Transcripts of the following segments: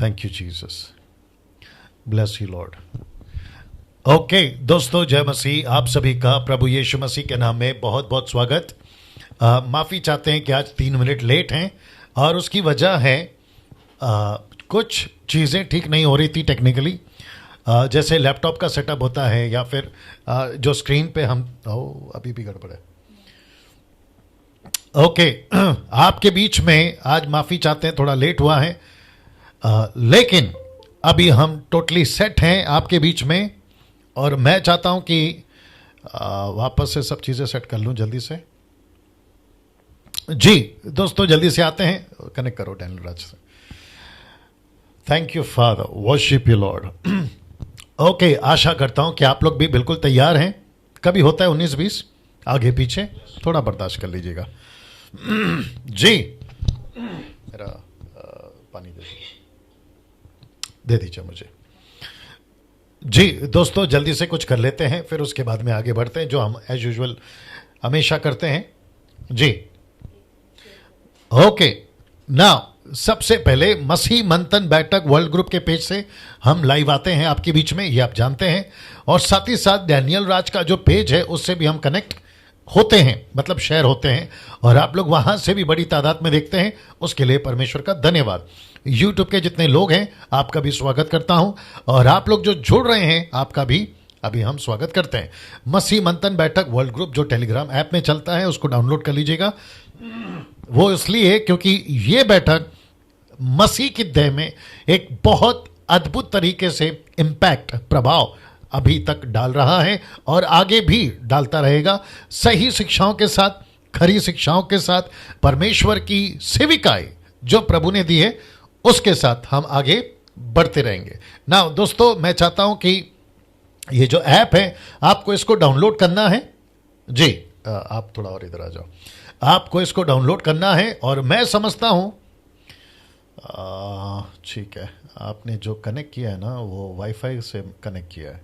Thank you Jesus, bless you lord. Okay दोस्तों, जय मसीह। आप सभी का प्रभु यीशु मसीह के नाम में बहुत बहुत स्वागत। माफ़ी चाहते हैं कि आज 3 मिनट लेट हैं और उसकी वजह है कुछ चीज़ें ठीक नहीं हो रही थी टेक्निकली। जैसे लैपटॉप का सेटअप होता है या फिर जो स्क्रीन पे हम अभी भी गड़बड़ है। ओके आपके बीच में आज माफ़ी चाहते हैं, थोड़ा लेट हुआ है, लेकिन अभी हम टोटली सेट हैं आपके बीच में और मैं चाहता हूं कि वापस से सब चीज़ें सेट कर लूं जल्दी से। जी दोस्तों, जल्दी से आते हैं, कनेक्ट करो डैनियल राज से। Thank you father, worship you lord. Okay, आशा करता हूं कि आप लोग भी बिल्कुल तैयार हैं। कभी होता है 19-20 आगे पीछे, थोड़ा बर्दाश्त कर लीजिएगा। जी मेरा पानी दे दीजिए मुझे। जी दोस्तों, जल्दी से कुछ कर लेते हैं, फिर उसके बाद में आगे बढ़ते हैं, जो हम एज यूजुअल हमेशा करते हैं। जी ओके, नाउ सबसे पहले मसीह मंथन बैठक वर्ल्ड ग्रुप के पेज से हम लाइव आते हैं आपके बीच में, ये आप जानते हैं। और साथ ही साथ डैनियल राज का जो पेज है उससे भी हम कनेक्ट होते हैं, मतलब शेयर होते हैं, और आप लोग वहां से भी बड़ी तादाद में देखते हैं। उसके लिए परमेश्वर का धन्यवाद। यूट्यूब के जितने लोग हैं आपका भी स्वागत करता हूं, और आप लोग जो जुड़ रहे हैं आपका भी अभी हम स्वागत करते हैं। मसीह मंथन बैठक वर्ल्ड ग्रुप जो टेलीग्राम ऐप में चलता है उसको डाउनलोड कर लीजिएगा। वो इसलिए क्योंकि ये बैठक मसीह की देह में एक बहुत अद्भुत तरीके से इम्पैक्ट, प्रभाव अभी तक डाल रहा है और आगे भी डालता रहेगा। सही शिक्षाओं के साथ, खरी शिक्षाओं के साथ, परमेश्वर की सेविकाएं जो प्रभु ने दी है उसके साथ हम आगे बढ़ते रहेंगे। ना दोस्तों, मैं चाहता हूं कि ये जो ऐप है आपको इसको डाउनलोड करना है। जी आप थोड़ा और इधर आ जाओ। आपको इसको डाउनलोड करना है और मैं समझता हूं, ठीक है, आपने जो कनेक्ट किया है ना वो वाईफाई से कनेक्ट किया है।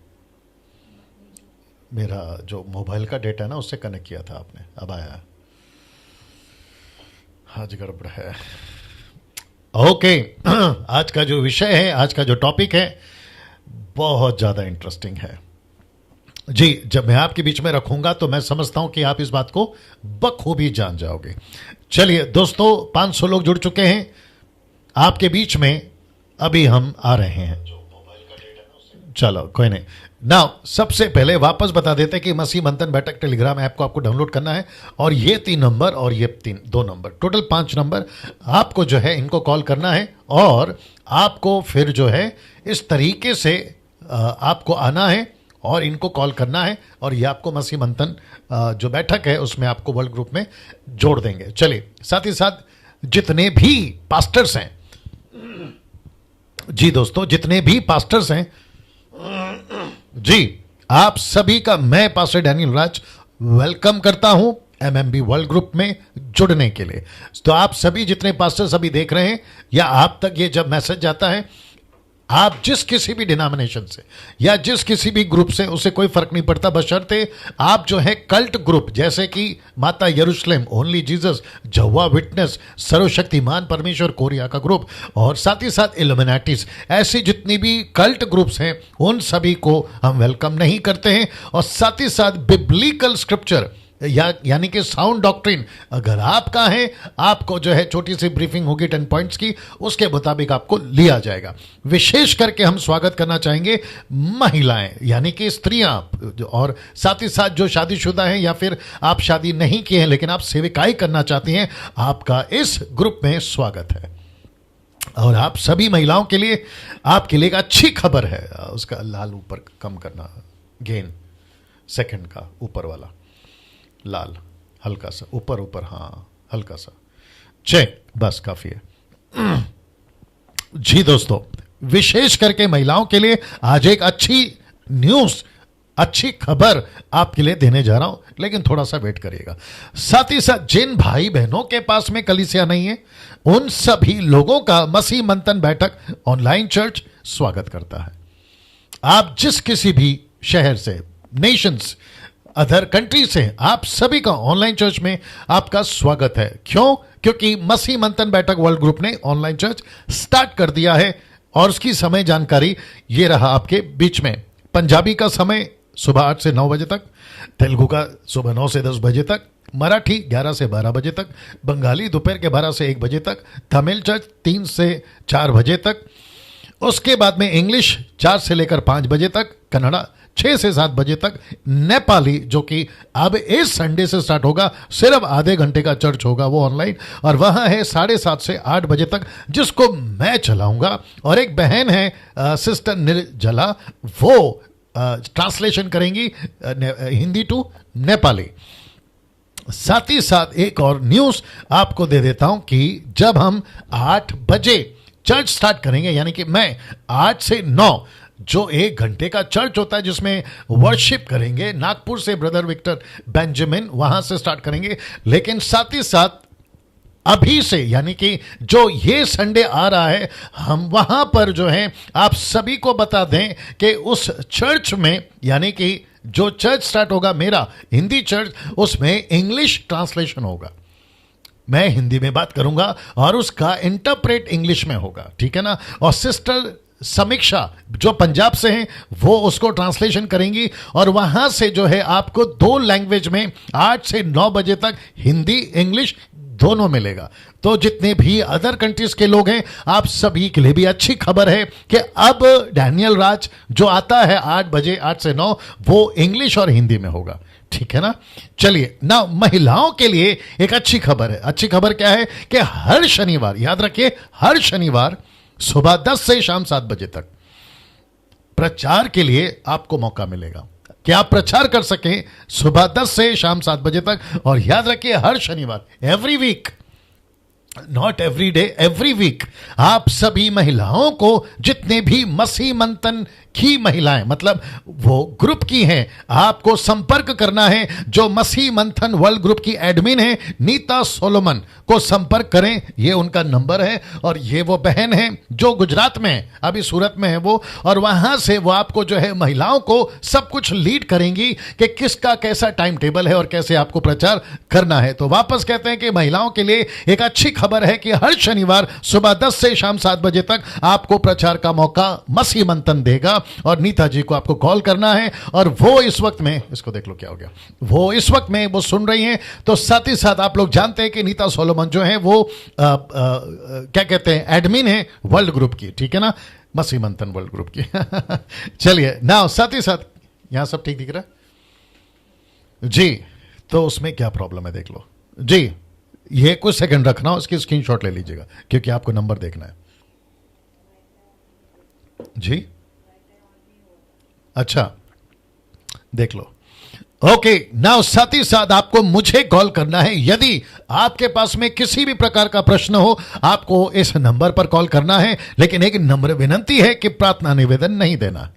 मेरा जो मोबाइल का डेटा है ना उससे कनेक्ट किया था आपने, अब आया। आज गड़बड़ है। ओके आज का जो विषय है, आज का जो टॉपिक है बहुत ज़्यादा इंटरेस्टिंग है। जी जब मैं आपके बीच में रखूंगा तो मैं समझता हूं कि आप इस बात को बखूबी जान जाओगे। चलिए दोस्तों, 500 लोग जुड़ चुके हैं आपके बीच में, अभी हम आ रहे हैं। चलो कोई नहीं। नाउ सबसे पहले वापस बता देते हैं कि मसीह मंथन बैठक टेलीग्राम ऐप को आपको डाउनलोड करना है, और ये 3 नंबर और ये 2 नंबर, टोटल 5 नंबर आपको जो है इनको कॉल करना है। और आपको फिर जो है इस तरीके से आपको आना है और इनको कॉल करना है, और ये आपको मसीह मंथन जो बैठक है उसमें आपको वर्ल्ड ग्रुप में जोड़ देंगे। चलिए, साथ ही साथ जितने भी पास्टर्स हैं, जी दोस्तों जितने भी पास्टर्स हैं, जी आप सभी का मैं पास्टर डैनियल राज वेलकम करता हूं एमएमबी वर्ल्ड ग्रुप में जुड़ने के लिए। तो आप सभी जितने पास्टर्स अभी देख रहे हैं, या आप तक ये जब मैसेज जाता है, आप जिस किसी भी डिनोमिनेशन से या जिस किसी भी ग्रुप से, उसे कोई फर्क नहीं पड़ता, बशर्ते आप जो है कल्ट ग्रुप जैसे कि माता यरूशलेम, ओनली जीसस, जहोवा विटनेस, सर्वशक्तिमान परमेश्वर कोरिया का ग्रुप, और साथ ही साथ इल्यूमिनाटीज, ऐसी जितनी भी कल्ट ग्रुप्स हैं उन सभी को हम वेलकम नहीं करते हैं। और साथ ही साथ बिब्लिकल स्क्रिप्चर यानी कि साउंड डॉक्ट्रिन अगर आपका है, आपको जो है छोटी सी ब्रीफिंग होगी 10 पॉइंट्स की, उसके मुताबिक आपको लिया जाएगा। विशेष करके हम स्वागत करना चाहेंगे महिलाएं यानी कि स्त्रियां, और साथ ही साथ जो शादीशुदा हैं या फिर आप शादी नहीं किए हैं लेकिन आप सेविकाई करना चाहती हैं, आपका इस ग्रुप में स्वागत है। और आप सभी महिलाओं के लिए, आपके लिए एक अच्छी खबर है। उसका लाल ऊपर कम करना, गेन सेकंड का ऊपर वाला लाल हल्का सा ऊपर, हाँ हल्का सा, चेक, बस काफी है। जी दोस्तों, विशेष करके महिलाओं के लिए आज एक अच्छी न्यूज, अच्छी खबर आपके लिए देने जा रहा हूं, लेकिन थोड़ा सा वेट करिएगा। साथ ही साथ जिन भाई बहनों के पास में कलीसिया नहीं है, उन सभी लोगों का मसीह मंथन बैठक ऑनलाइन चर्च स्वागत करता है। आप जिस किसी भी शहर से, नेशंस, अदर कंट्री से, आप सभी का ऑनलाइन चर्च में आपका स्वागत है। क्यों? क्योंकि मसीह मंथन बैठक वर्ल्ड ग्रुप ने ऑनलाइन चर्च स्टार्ट कर दिया है, और उसकी समय जानकारी ये रहा आपके बीच में। पंजाबी का समय सुबह 8 से 9 बजे तक, तेलुगु का सुबह 9 से 10 बजे तक, मराठी 11 से 12 बजे तक, बंगाली दोपहर के 12 से 1 बजे तक, तमिल चर्च 3 से 4 बजे तक, उसके बाद में इंग्लिश 4 से लेकर 5 बजे तक, कन्नड़ा 6 से 7 बजे तक, नेपाली जो कि अब इस संडे से स्टार्ट होगा, सिर्फ आधे घंटे का चर्च होगा वो ऑनलाइन, और वहाँ है 7:30 से 8 बजे तक, जिसको मैं चलाऊंगा। और एक बहन है सिस्टर निर्जला, वो ट्रांसलेशन करेंगी हिंदी टू नेपाली। साथ ही साथ एक और न्यूज़ आपको दे देता हूं कि जब हम 8 बजे चर्च स्टार्ट करेंगे, यानी कि मैं 8 से 9 जो 1 घंटे का चर्च होता है जिसमें वर्शिप करेंगे, नागपुर से ब्रदर विक्टर बेंजामिन वहां से स्टार्ट करेंगे। लेकिन साथ ही साथ अभी से, यानी कि जो ये संडे आ रहा है, हम वहां पर जो है आप सभी को बता दें कि उस चर्च में, यानी कि जो चर्च स्टार्ट होगा मेरा हिंदी चर्च, उसमें इंग्लिश ट्रांसलेशन होगा। मैं हिंदी में बात करूंगा और उसका इंटरप्रेट इंग्लिश में होगा, ठीक है ना। और सिस्टर समीक्षा जो पंजाब से हैं वो उसको ट्रांसलेशन करेंगी, और वहां से जो है आपको 2 लैंग्वेज में 8 से 9 बजे तक हिंदी इंग्लिश दोनों मिलेगा। तो जितने भी अदर कंट्रीज के लोग हैं, आप सभी के लिए भी अच्छी खबर है कि अब डैनियल राज जो आता है 8 बजे 8 से 9 वो इंग्लिश और हिंदी में होगा, ठीक है ना। चलिए ना, महिलाओं के लिए एक अच्छी खबर है। अच्छी खबर क्या है कि हर शनिवार, याद रखिए, हर शनिवार सुबह 10 से शाम 7 बजे तक प्रचार के लिए आपको मौका मिलेगा कि आप प्रचार कर सकें सुबह 10 से शाम 7 बजे तक। और याद रखिए, हर शनिवार, every week, not every day, every week, आप सभी महिलाओं को, जितने भी मसीह मंथन की महिलाएं, मतलब वो ग्रुप की हैं, आपको संपर्क करना है। जो मसीह मंथन वर्ल्ड ग्रुप की एडमिन है नीता सोलोमन को संपर्क करें, ये उनका नंबर है। और ये वो बहन है जो गुजरात में है, अभी सूरत में है वो, और वहां से वो आपको जो है महिलाओं को सब कुछ लीड करेंगी कि किसका कैसा टाइम टेबल है और कैसे आपको प्रचार करना है। तो वापस कहते हैं कि महिलाओं के लिए एक अच्छी खबर है कि हर शनिवार सुबह 10 से शाम 7 बजे तक आपको प्रचार का मौका मसीह मंथन देगा। और नीता जी को आपको कॉल करना है, और वो इस वक्त में, इसको देख लो क्या हो गया, वो इस वक्त में वो सुन रही हैं। तो साथ ही साथ आप लोग जानते हैं कि नीता सोलोमन जो है वो क्या कहते हैं, एडमिन है वर्ल्ड ग्रुप की, ठीक है ना, मसीह मंथन वर्ल्ड ग्रुप की। चलिए ना, साथ ही साथ यहां सब ठीक दिख रहा है जी। तो उसमें क्या प्रॉब्लम है देख लो जी, ये कुछ सेकंड रखना, उसकी स्क्रीनशॉट ले लीजिएगा क्योंकि आपको नंबर देखना है जी। अच्छा, देख लो। ओके नाउ, साथ ही साथ आपको मुझे कॉल करना है। यदि आपके पास में किसी भी प्रकार का प्रश्न हो, आपको इस नंबर पर कॉल करना है। लेकिन एक नम्र विनंती है कि प्रार्थना निवेदन नहीं देना,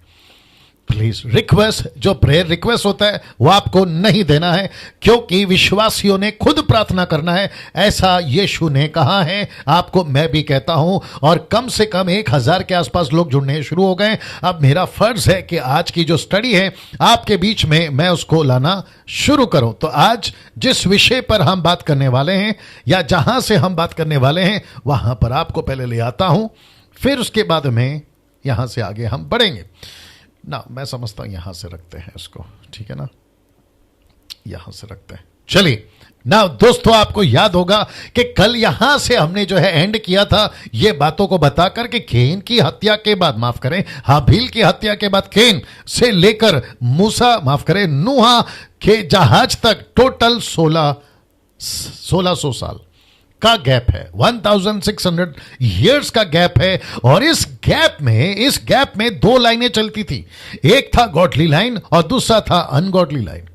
प्लीज। रिक्वेस्ट, जो प्रेयर रिक्वेस्ट होता है वो आपको नहीं देना है, क्योंकि विश्वासियों ने खुद प्रार्थना करना है, ऐसा यीशु ने कहा है। आपको मैं भी कहता हूं, और कम से कम 1000 के आसपास लोग जुड़ने शुरू हो गए। अब मेरा फर्ज है कि आज की जो स्टडी है आपके बीच में मैं उसको लाना शुरू करूं। तो आज जिस विषय पर हम बात करने वाले हैं, या जहां से हम बात करने वाले हैं, वहां पर आपको पहले ले आता हूं, फिर उसके बाद में यहां से आगे हम बढ़ेंगे ना। मैं समझता हूं यहां से रखते हैं इसको, ठीक है ना, यहां से रखते हैं। चलिए ना दोस्तों, आपको याद होगा कि कल यहां से हमने जो है एंड किया था ये बातों को बताकर कि केन की हत्या के बाद, माफ करें, हाबील की हत्या के बाद केन से लेकर मूसा, माफ करें, नूहा के जहाज तक टोटल 1600 साल का गैप है, 1600 ईयर्स का गैप है। और इस गैप में 2 लाइनें चलती थी, एक था गॉडली लाइन और दूसरा था अनगॉडली लाइन,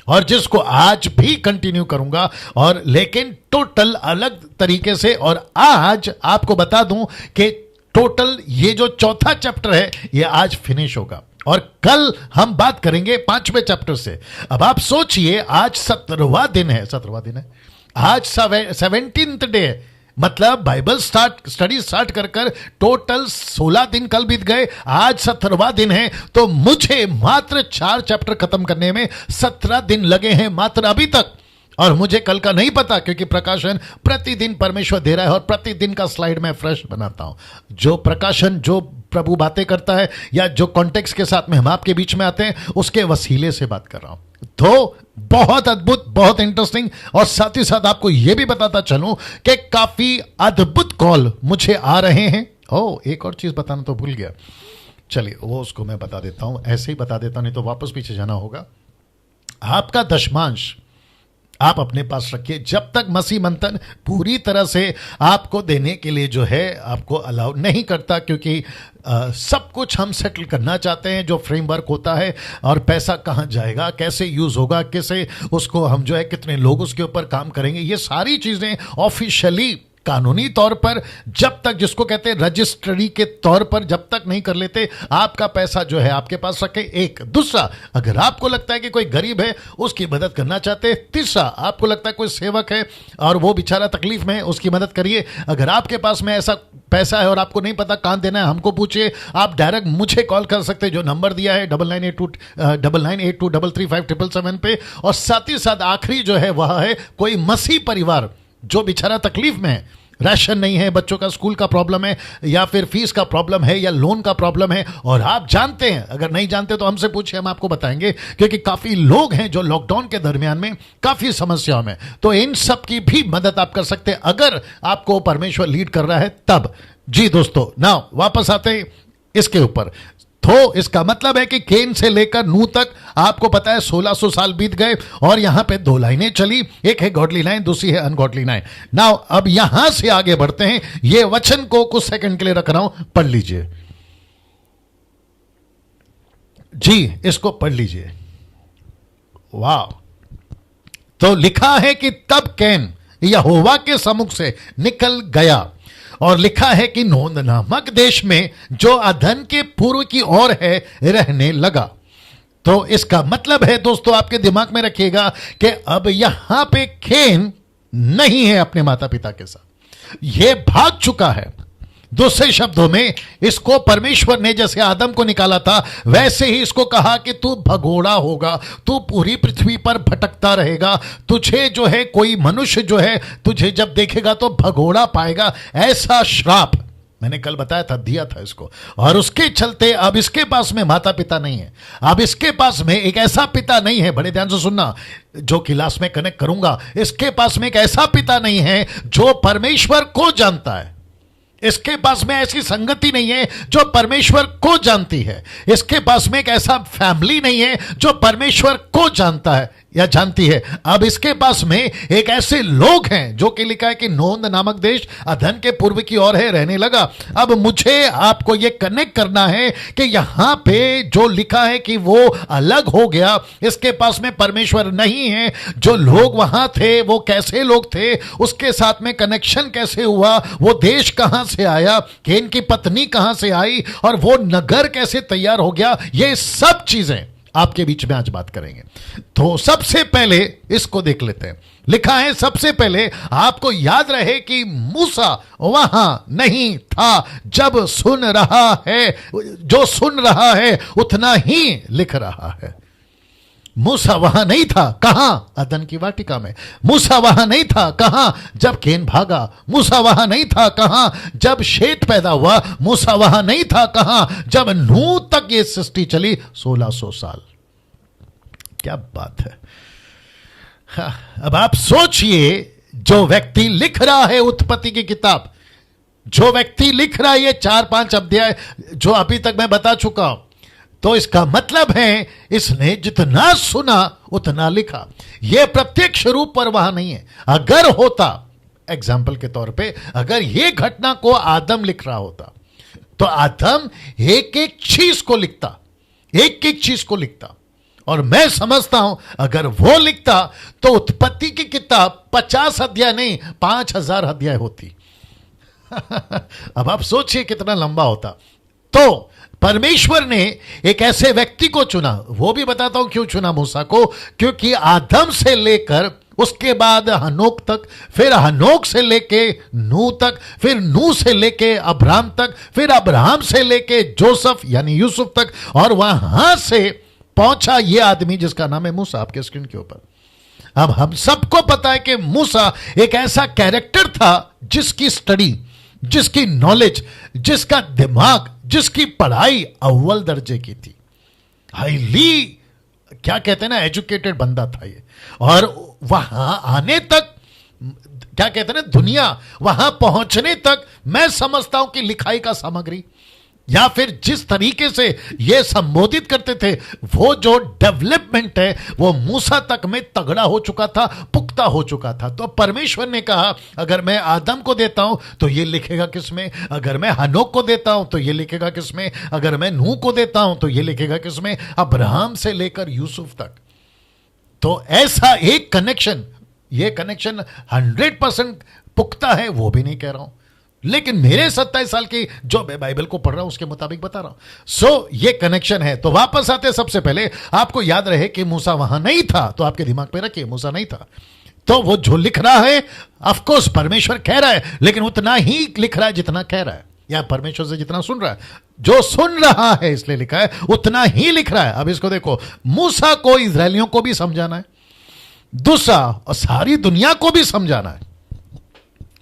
और जिसको आज भी कंटिन्यू करूंगा, और लेकिन टोटल अलग तरीके से। और आज आपको बता दूं कि टोटल ये जो चौथा चैप्टर है ये आज फिनिश होगा, और कल हम बात करेंगे 5वें चैप्टर से। अब आप सोचिए, आज 17वां दिन है, आज 17th डे, मतलब बाइबल स्टडी स्टार्ट कर टोटल 16 दिन कल बीत गए, आज 17वां दिन है। तो मुझे मात्र 4 चैप्टर खत्म करने में 17 दिन लगे हैं मात्र अभी तक। और मुझे कल का नहीं पता, क्योंकि प्रकाशन प्रतिदिन परमेश्वर दे रहा है और प्रतिदिन का स्लाइड मैं फ्रेश बनाता हूं। जो प्रकाशन, जो प्रभु बातें करता है या जो कॉन्टेक्स्ट के साथ में हम आपके बीच में आते हैं, उसके वसीले से बात कर रहा हूं। तो बहुत अद्भुत, बहुत इंटरेस्टिंग, और साथ ही साथ आपको यह भी बताता चलूं कि काफी अद्भुत कॉल मुझे आ रहे हैं। एक और चीज बताना तो भूल गया, चलिए वो उसको मैं बता देता हूं, ऐसे ही बता देता हूं, नहीं तो वापस पीछे जाना होगा। आपका दशमांश आप अपने पास रखिए जब तक मसीह मंथन पूरी तरह से आपको देने के लिए जो है आपको अलाउ नहीं करता, क्योंकि सब कुछ हम सेटल करना चाहते हैं, जो फ्रेमवर्क होता है, और पैसा कहाँ जाएगा, कैसे यूज होगा, कैसे उसको हम जो है कितने लोग उसके ऊपर काम करेंगे, ये सारी चीजें ऑफिशियली कानूनी तौर पर जब तक, जिसको कहते हैं रजिस्ट्री के तौर पर, जब तक नहीं कर लेते, आपका पैसा जो है आपके पास रखे। एक दूसरा, अगर आपको लगता है कि कोई गरीब है उसकी मदद करना चाहते हैं। तीसरा, आपको लगता है कोई सेवक है और वो बेचारा तकलीफ में है, उसकी मदद करिए। अगर आपके पास में ऐसा पैसा है और आपको नहीं पता कहां देना है, हमको पूछिए। आप डायरेक्ट मुझे कॉल कर सकते हैं, जो नंबर दिया है 9982335777 पे। और साथ ही साथ आखिरी जो है वह है कोई मसीह परिवार जो बेचारा तकलीफ में है, राशन नहीं है, बच्चों का स्कूल का प्रॉब्लम है, या फिर फीस का प्रॉब्लम है, या लोन का प्रॉब्लम है, और आप जानते हैं, अगर नहीं जानते तो हमसे पूछिए, हम आपको बताएंगे, क्योंकि काफी लोग हैं जो लॉकडाउन के दरमियान में काफी समस्याओं में, तो इन सब की भी मदद आप कर सकते हैं अगर आपको परमेश्वर लीड कर रहा है तब। जी दोस्तों, नाउ वापस आते हैं इसके ऊपर। तो इसका मतलब है कि केन से लेकर नूह तक आपको पता है 1600 साल बीत गए, और यहां पे दो लाइनें चली, एक है गॉडली लाइन, दूसरी है अनगॉडली लाइन। नाउ अब यहां से आगे बढ़ते हैं, ये वचन को कुछ सेकंड के लिए रख रहा हूं, पढ़ लीजिए जी, इसको पढ़ लीजिए। वाह! तो लिखा है कि तब कैन यहोवा के सम्मुख से निकल गया, और लिखा है कि नोद नामक देश में जो अदन के पूर्व की ओर है रहने लगा। तो इसका मतलब है दोस्तों, आपके दिमाग में रखिएगा कि अब यहां पे कैन नहीं है अपने माता पिता के साथ, यह भाग चुका है। दूसरे शब्दों में, इसको परमेश्वर ने जैसे आदम को निकाला था, वैसे ही इसको कहा कि तू भगोड़ा होगा, तू पूरी पृथ्वी पर भटकता रहेगा, तुझे जो है कोई मनुष्य जो है तुझे जब देखेगा तो भगोड़ा पाएगा, ऐसा श्राप मैंने कल बताया था, दिया था इसको। और उसके चलते अब इसके पास में माता पिता नहीं है, अब इसके पास में एक ऐसा पिता नहीं है, बड़े ध्यान से सुनना जो क्लास में कनेक्ट करूंगा, इसके पास में एक ऐसा पिता नहीं है जो परमेश्वर को जानता है, इसके पास में ऐसी संगति नहीं है जो परमेश्वर को जानती है, इसके पास में एक ऐसा फैमिली नहीं है जो परमेश्वर को जानता है या जानती है। अब इसके पास में एक ऐसे लोग हैं जो कि लिखा है कि नोद नामक देश अदन के पूर्व की ओर है रहने लगा। अब मुझे आपको यह कनेक्ट करना है कि यहां पे जो लिखा है कि वो अलग हो गया, इसके पास में परमेश्वर नहीं है, जो लोग वहां थे वो कैसे लोग थे, उसके साथ में कनेक्शन कैसे हुआ, वो देश कहां से आया, केन की पत्नी कहां से आई, और वो नगर कैसे तैयार हो गया, ये सब चीजें आपके बीच में आज बात करेंगे। तो सबसे पहले इसको देख लेते हैं। लिखा है, सबसे पहले आपको याद रहे कि मूसा वहां नहीं था जब सुन रहा है, जो सुन रहा है उतना ही लिख रहा है। मूसा वहां नहीं था, कहां? अदन की वाटिका में। मूसा वहां नहीं था, कहां? जब केन भागा। मूसा वहां नहीं था, कहां? जब शेत पैदा हुआ। मूसा वहां नहीं था, कहां? जब नूह तक ये सृष्टि चली 1600 साल। क्या बात है। हाँ, अब आप सोचिए, जो व्यक्ति लिख रहा है उत्पत्ति की किताब, जो व्यक्ति लिख रहा है ये 4-5 अध्याय जो अभी तक मैं बता चुका हूं, तो इसका मतलब है इसने जितना सुना उतना लिखा। यह प्रत्यक्ष रूप पर वहां नहीं है। अगर होता, एग्जाम्पल के तौर पे, अगर यह घटना को आदम लिख रहा होता तो आदम एक एक चीज को लिखता, एक एक चीज को लिखता। और मैं समझता हूं अगर वो लिखता तो उत्पत्ति की किताब 50 अध्याय नहीं 5000 अध्याय होती। अब आप सोचिए कितना लंबा होता। तो परमेश्वर ने एक ऐसे व्यक्ति को चुना, वो भी बताता हूं क्यों चुना मूसा को, क्योंकि आदम से लेकर उसके बाद हनोक तक, फिर हनोक से लेके नूह तक, फिर नूह से लेके अब्राहम तक, फिर अब्राहम से लेके जोसेफ यानी यूसुफ तक, और वहां से पहुंचा ये आदमी जिसका नाम है मूसा, आपके स्क्रीन के ऊपर। अब हम सबको पता है कि मूसा एक ऐसा कैरेक्टर था जिसकी स्टडी, जिसकी नॉलेज, जिसका दिमाग, जिसकी पढ़ाई अव्वल दर्जे की थी। हाईली क्या कहते हैं ना, एजुकेटेड बंदा था ये। और वहां आने तक, क्या कहते हैं ना, दुनिया वहां पहुंचने तक मैं समझता हूं कि लिखाई का सामग्री या फिर जिस तरीके से ये संबोधित करते थे, वो जो डेवलपमेंट है वो मूसा तक में तगड़ा हो चुका था, पुख्ता हो चुका था। तो परमेश्वर ने कहा अगर मैं आदम को देता हूं तो ये लिखेगा किसमें, अगर मैं हनोक को देता हूं तो ये लिखेगा किसमें, अगर मैं नूह को देता हूं तो ये लिखेगा किसमें, अब्राहम से लेकर यूसुफ तक। तो ऐसा एक कनेक्शन, ये कनेक्शन 100% पुख्ता है वो भी नहीं कह रहा हूं, लेकिन मेरे 27 साल की जो मैं बाइबल को पढ़ रहा हूं उसके मुताबिक बता रहा हूं। सो ये कनेक्शन है। तो वापस आते, सबसे पहले आपको याद रहे कि मूसा वहां नहीं था, तो आपके दिमाग पे रखिए मूसा नहीं था। तो वो जो लिख रहा है, ऑफ कोर्स परमेश्वर कह रहा है, लेकिन उतना ही लिख रहा है जितना कह रहा है, या परमेश्वर से जितना सुन रहा है। जो सुन रहा है इसलिए लिखा है, उतना ही लिख रहा है। अब इसको देखो, मूसा को इजरायलियों को भी समझाना है, दूसरा और सारी दुनिया को भी समझाना है।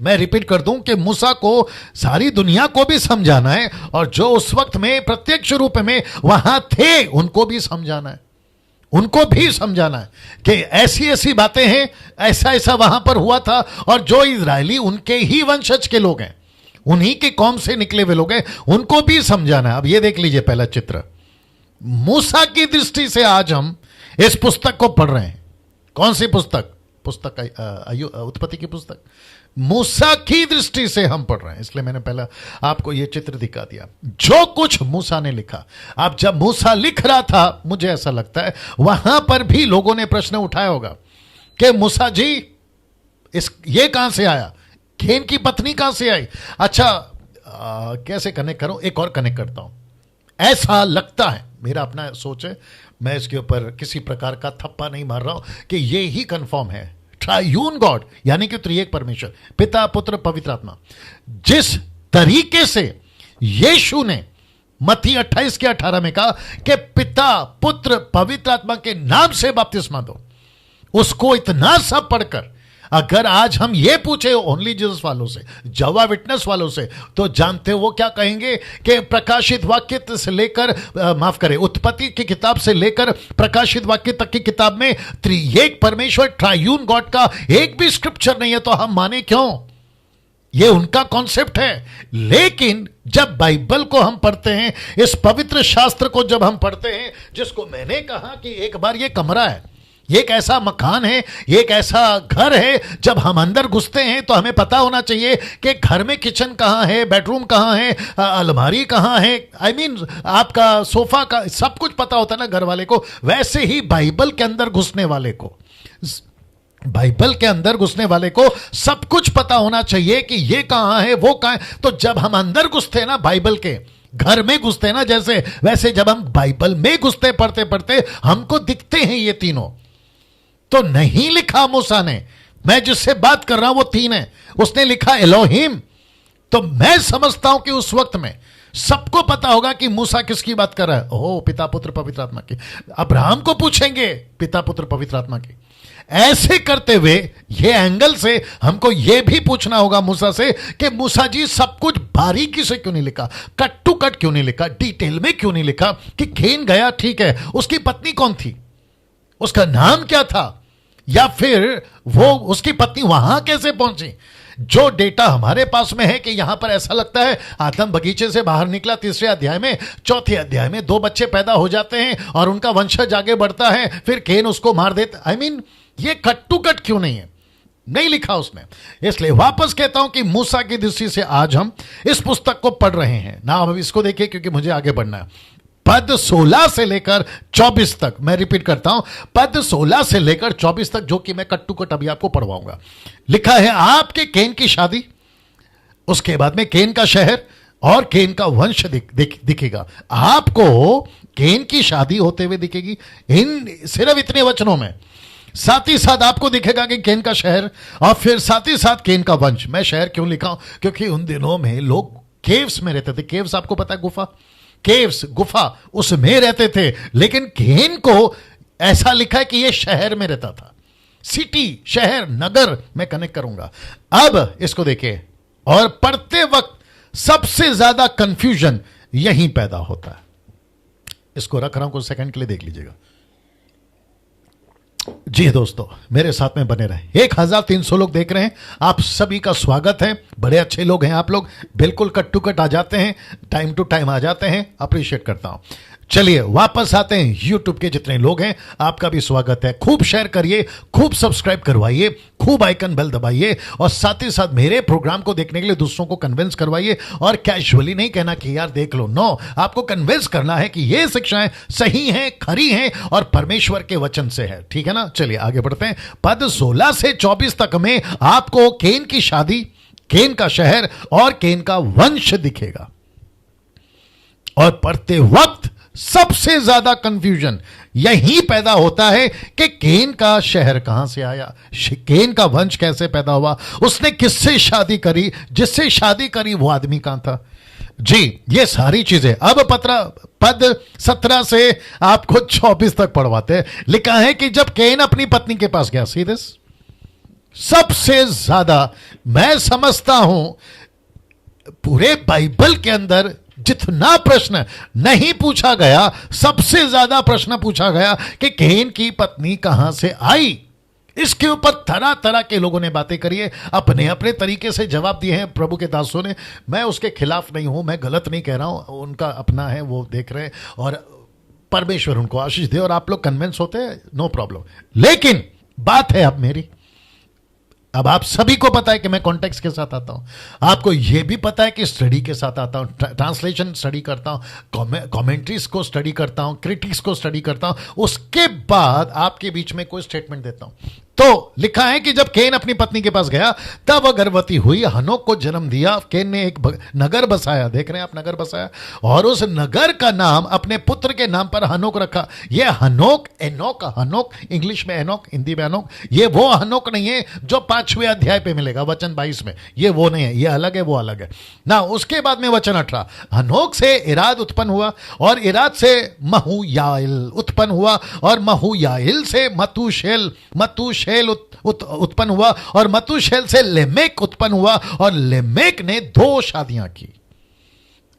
मैं रिपीट कर दूं कि मूसा को सारी दुनिया को भी समझाना है, और जो उस वक्त में प्रत्यक्ष रूप में वहां थे उनको भी समझाना है, उनको भी समझाना है कि ऐसी ऐसी बातें हैं, ऐसा ऐसा वहां पर हुआ था। और जो इजरायली उनके ही वंशज के लोग हैं, उन्हीं के कौम से निकले हुए लोग हैं, उनको भी समझाना है। अब ये देख लीजिए पहला चित्र, मूसा की दृष्टि से आज हम इस पुस्तक को पढ़ रहे हैं। कौन सी पुस्तक? पुस्तक उत्पत्ति की पुस्तक। मूसा की दृष्टि से हम पढ़ रहे हैं, इसलिए मैंने पहला आपको यह चित्र दिखा दिया, जो कुछ मूसा ने लिखा। अब जब मूसा लिख रहा था, मुझे ऐसा लगता है वहां पर भी लोगों ने प्रश्न उठाया होगा कि मूसा जी ये कहां से आया, खेन की पत्नी कहां से आई। अच्छा, कैसे कनेक्ट करूं, एक और कनेक्ट करता हूं। ऐसा लगता है, मेरा अपना सोच है, मैं इसके ऊपर किसी प्रकार का थप्पा नहीं मार रहा हूं, कि ये ही कंफर्म है, ट्रायून गॉड यानी कि त्रिएक परमेश्वर, पिता पुत्र पवित्र आत्मा। जिस तरीके से यीशु ने मत्ती 28 के 18 में कहा कि पिता पुत्र पवित्र आत्मा के नाम से बपतिस्मा दो, उसको इतना सब पढ़कर अगर आज हम ये पूछे ओनली जीसस वालों से, जवा विटनेस वालों से, तो जानते हो वो क्या कहेंगे कि प्रकाशित वाक्य से लेकर माफ करें, उत्पत्ति की किताब से लेकर प्रकाशित वाक्य तक की किताब में त्रिएक परमेश्वर ट्रायून गॉड का एक भी स्क्रिप्चर नहीं है, तो हम माने क्यों? ये उनका कॉन्सेप्ट है। लेकिन जब बाइबल को हम पढ़ते हैं, इस पवित्र शास्त्र को जब हम पढ़ते हैं, जिसको मैंने कहा कि एक बार ये कमरा है, ये एक ऐसा मकान है, ये एक ऐसा घर है, जब हम अंदर घुसते हैं तो हमें पता होना चाहिए कि घर में किचन कहाँ है, बेडरूम कहाँ है, अलमारी कहाँ है, आई मीन आपका सोफा का, सब कुछ पता होता है ना घर वाले को। वैसे ही बाइबल के अंदर घुसने वाले को, बाइबल के अंदर घुसने वाले को सब कुछ पता होना चाहिए कि ये कहाँ है, वो कहाँ है। तो जब हम अंदर घुसते हैं ना, बाइबल के घर में घुसते हैं ना, जैसे वैसे जब हम बाइबल में घुसते पढ़ते पढ़ते हमको दिखते हैं ये तीनों। तो नहीं लिखा मूसा ने, मैं जिससे बात कर रहा हूं वो तीन है, उसने लिखा एलोहिम। तो मैं समझता हूं कि उस वक्त में सबको पता होगा कि मूसा किसकी बात कर रहा है। ओह, पिता पुत्र पवित्र आत्मा की। अब्राहम को पूछेंगे पिता पुत्र पवित्र आत्मा की। ऐसे करते हुए ये एंगल से हमको ये भी पूछना होगा मूसा से कि मूसा जी सब कुछ बारीकी से क्यों नहीं लिखा, कट टू कट क्यों नहीं लिखा, डिटेल में क्यों नहीं लिखा कि खेन गया, ठीक है, उसकी पत्नी कौन थी, उसका नाम क्या था, या फिर वो उसकी पत्नी वहां कैसे पहुंची। जो डेटा हमारे पास में है कि यहां पर ऐसा लगता है आदम बगीचे से बाहर निकला 3 अध्याय में, 4 अध्याय में 2 बच्चे पैदा हो जाते हैं और उनका वंशज आगे बढ़ता है, फिर केन उसको मार देता। आई मीन ये कट टू कट क्यों नहीं है, नहीं लिखा उसने। इसलिए वापस कहता हूं कि मूसा की दृष्टि से आज हम इस पुस्तक को पढ़ रहे हैं ना। अब इसको देखिए क्योंकि मुझे आगे बढ़ना है। पद 16 से लेकर 24 तक, मैं रिपीट करता हूं, पद 16 से लेकर 24 तक, जो कि मैं कट टू कट अभी आपको पढ़वाऊंगा। लिखा है आपके केन की शादी, उसके बाद में केन का शहर और केन का वंश दिखेगा। आपको केन की शादी होते हुए दिखेगी, इन सिर्फ इतने वचनों में। साथ ही साथ आपको दिखेगा कि केन का शहर, और फिर साथ ही साथ केन का वंश। मैं शहर क्यों लिखा हूं, क्योंकि उन दिनों में लोग केव्स में रहते थे। केव्स आपको पता है, गुफा, केव्स, गुफा, उसमें रहते थे। लेकिन केन को ऐसा लिखा है कि यह शहर में रहता था। सिटी, शहर, नगर में कनेक्ट करूंगा। अब इसको देखिए, और पढ़ते वक्त सबसे ज्यादा कंफ्यूजन यहीं पैदा होता है। इसको रख रहा हूं कुछ सेकंड के लिए, देख लीजिएगा। जी दोस्तों, मेरे साथ में बने रहे। 1300 लोग देख रहे हैं, आप सभी का स्वागत है। बड़े अच्छे लोग हैं आप लोग, बिल्कुल कट टू कट आ जाते हैं, टाइम टू टाइम आ जाते हैं, अप्रिशिएट करता हूं। चलिए वापस आते हैं। YouTube के जितने लोग हैं आपका भी स्वागत है। खूब शेयर करिए, खूब सब्सक्राइब करवाइए, खूब आइकन बेल दबाइए, और साथ ही साथ मेरे प्रोग्राम को देखने के लिए दूसरों को कन्विंस करवाइए। और कैजुअली नहीं कहना कि यार देख लो, नो, आपको कन्विंस करना है कि ये शिक्षाएं सही हैं, खरी हैं और परमेश्वर के वचन से है। ठीक है ना? चलिए आगे बढ़ते हैं। पद 16 से 24 तक में आपको केन की शादी, केन का शहर और केन का वंश दिखेगा। और पढ़ते वक्त सबसे ज्यादा कंफ्यूजन यही पैदा होता है कि केन का शहर कहां से आया, केन का वंश कैसे पैदा हुआ, उसने किससे शादी करी, जिससे शादी करी वो आदमी कहां था। जी, ये सारी चीजें अब पद 17 से आपको 24 तक पढ़वाते हैं। लिखा है कि जब केन अपनी पत्नी के पास गया, सी दिस, सबसे ज्यादा मैं समझता हूं पूरे बाइबल के अंदर जितना प्रश्न नहीं पूछा गया, सबसे ज्यादा प्रश्न पूछा गया कि केन की पत्नी कहां से आई। इसके ऊपर तरह तरह के लोगों ने बातें करी है, अपने अपने तरीके से जवाब दिए हैं प्रभु के दासों ने। मैं उसके खिलाफ नहीं हूं, मैं गलत नहीं कह रहा हूं, उनका अपना है, वो देख रहे हैं, और परमेश्वर उनको आशीष दे। और आप लोग कन्विंस होते हैं, नो प्रॉब्लम। लेकिन बात है अब मेरी, अब आप सभी को पता है कि मैं कॉन्टेक्स्ट के साथ आता हूं, आपको यह भी पता है कि स्टडी के साथ आता हूं, ट्रांसलेशन स्टडी करता हूं, कमेंट्रीज को स्टडी करता हूं, क्रिटिक्स को स्टडी करता हूं, उसके बाद आपके बीच में कोई स्टेटमेंट देता हूं। तो लिखा है कि जब केन अपनी पत्नी के पास गया तब वह गर्भवती हुई, हनोक को जन्म दिया। केन ने एक नगर बसाया, देख रहे हैं आप, नगर बसाया, और उस नगर का नाम अपने पुत्र के नाम पर हनोक रखा। यह हनोक, एनोक, हनोक इंग्लिश में एनोक, हिंदी में हनोक, ये वो हनोक नहीं है जो 5वें अध्याय पे मिलेगा वचन 22 में, ये वो नहीं है, ये अलग है, वो अलग है ना। उसके बाद में वचन 18, हनोक से इराद उत्पन्न हुआ, और इराद से महूयाइल उत्पन्न हुआ, और महूयाइल से मतूशेल उत्पन्न हुआ, और मतूशेल से लेमेक उत्पन्न हुआ, और लेमेक ने 2 शादियां की।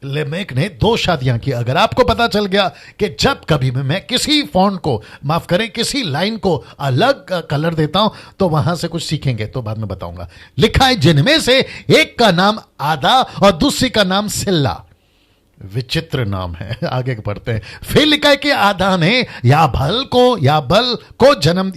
लेमेक ने 2 शादियां की। अगर आपको पता चल गया कि जब कभी भी मैं किसी फॉन्ट को, माफ करें, किसी लाइन को अलग कलर देता हूं तो वहां से कुछ सीखेंगे, तो बाद में बताऊंगा। लिखा है जिनमें से एक का नाम आदा और दूसरी का नाम सिल्ला। विचित्र नाम है, आगे पढ़ते हैं। फिर लिखा है कि आदा ने याबल को जन्म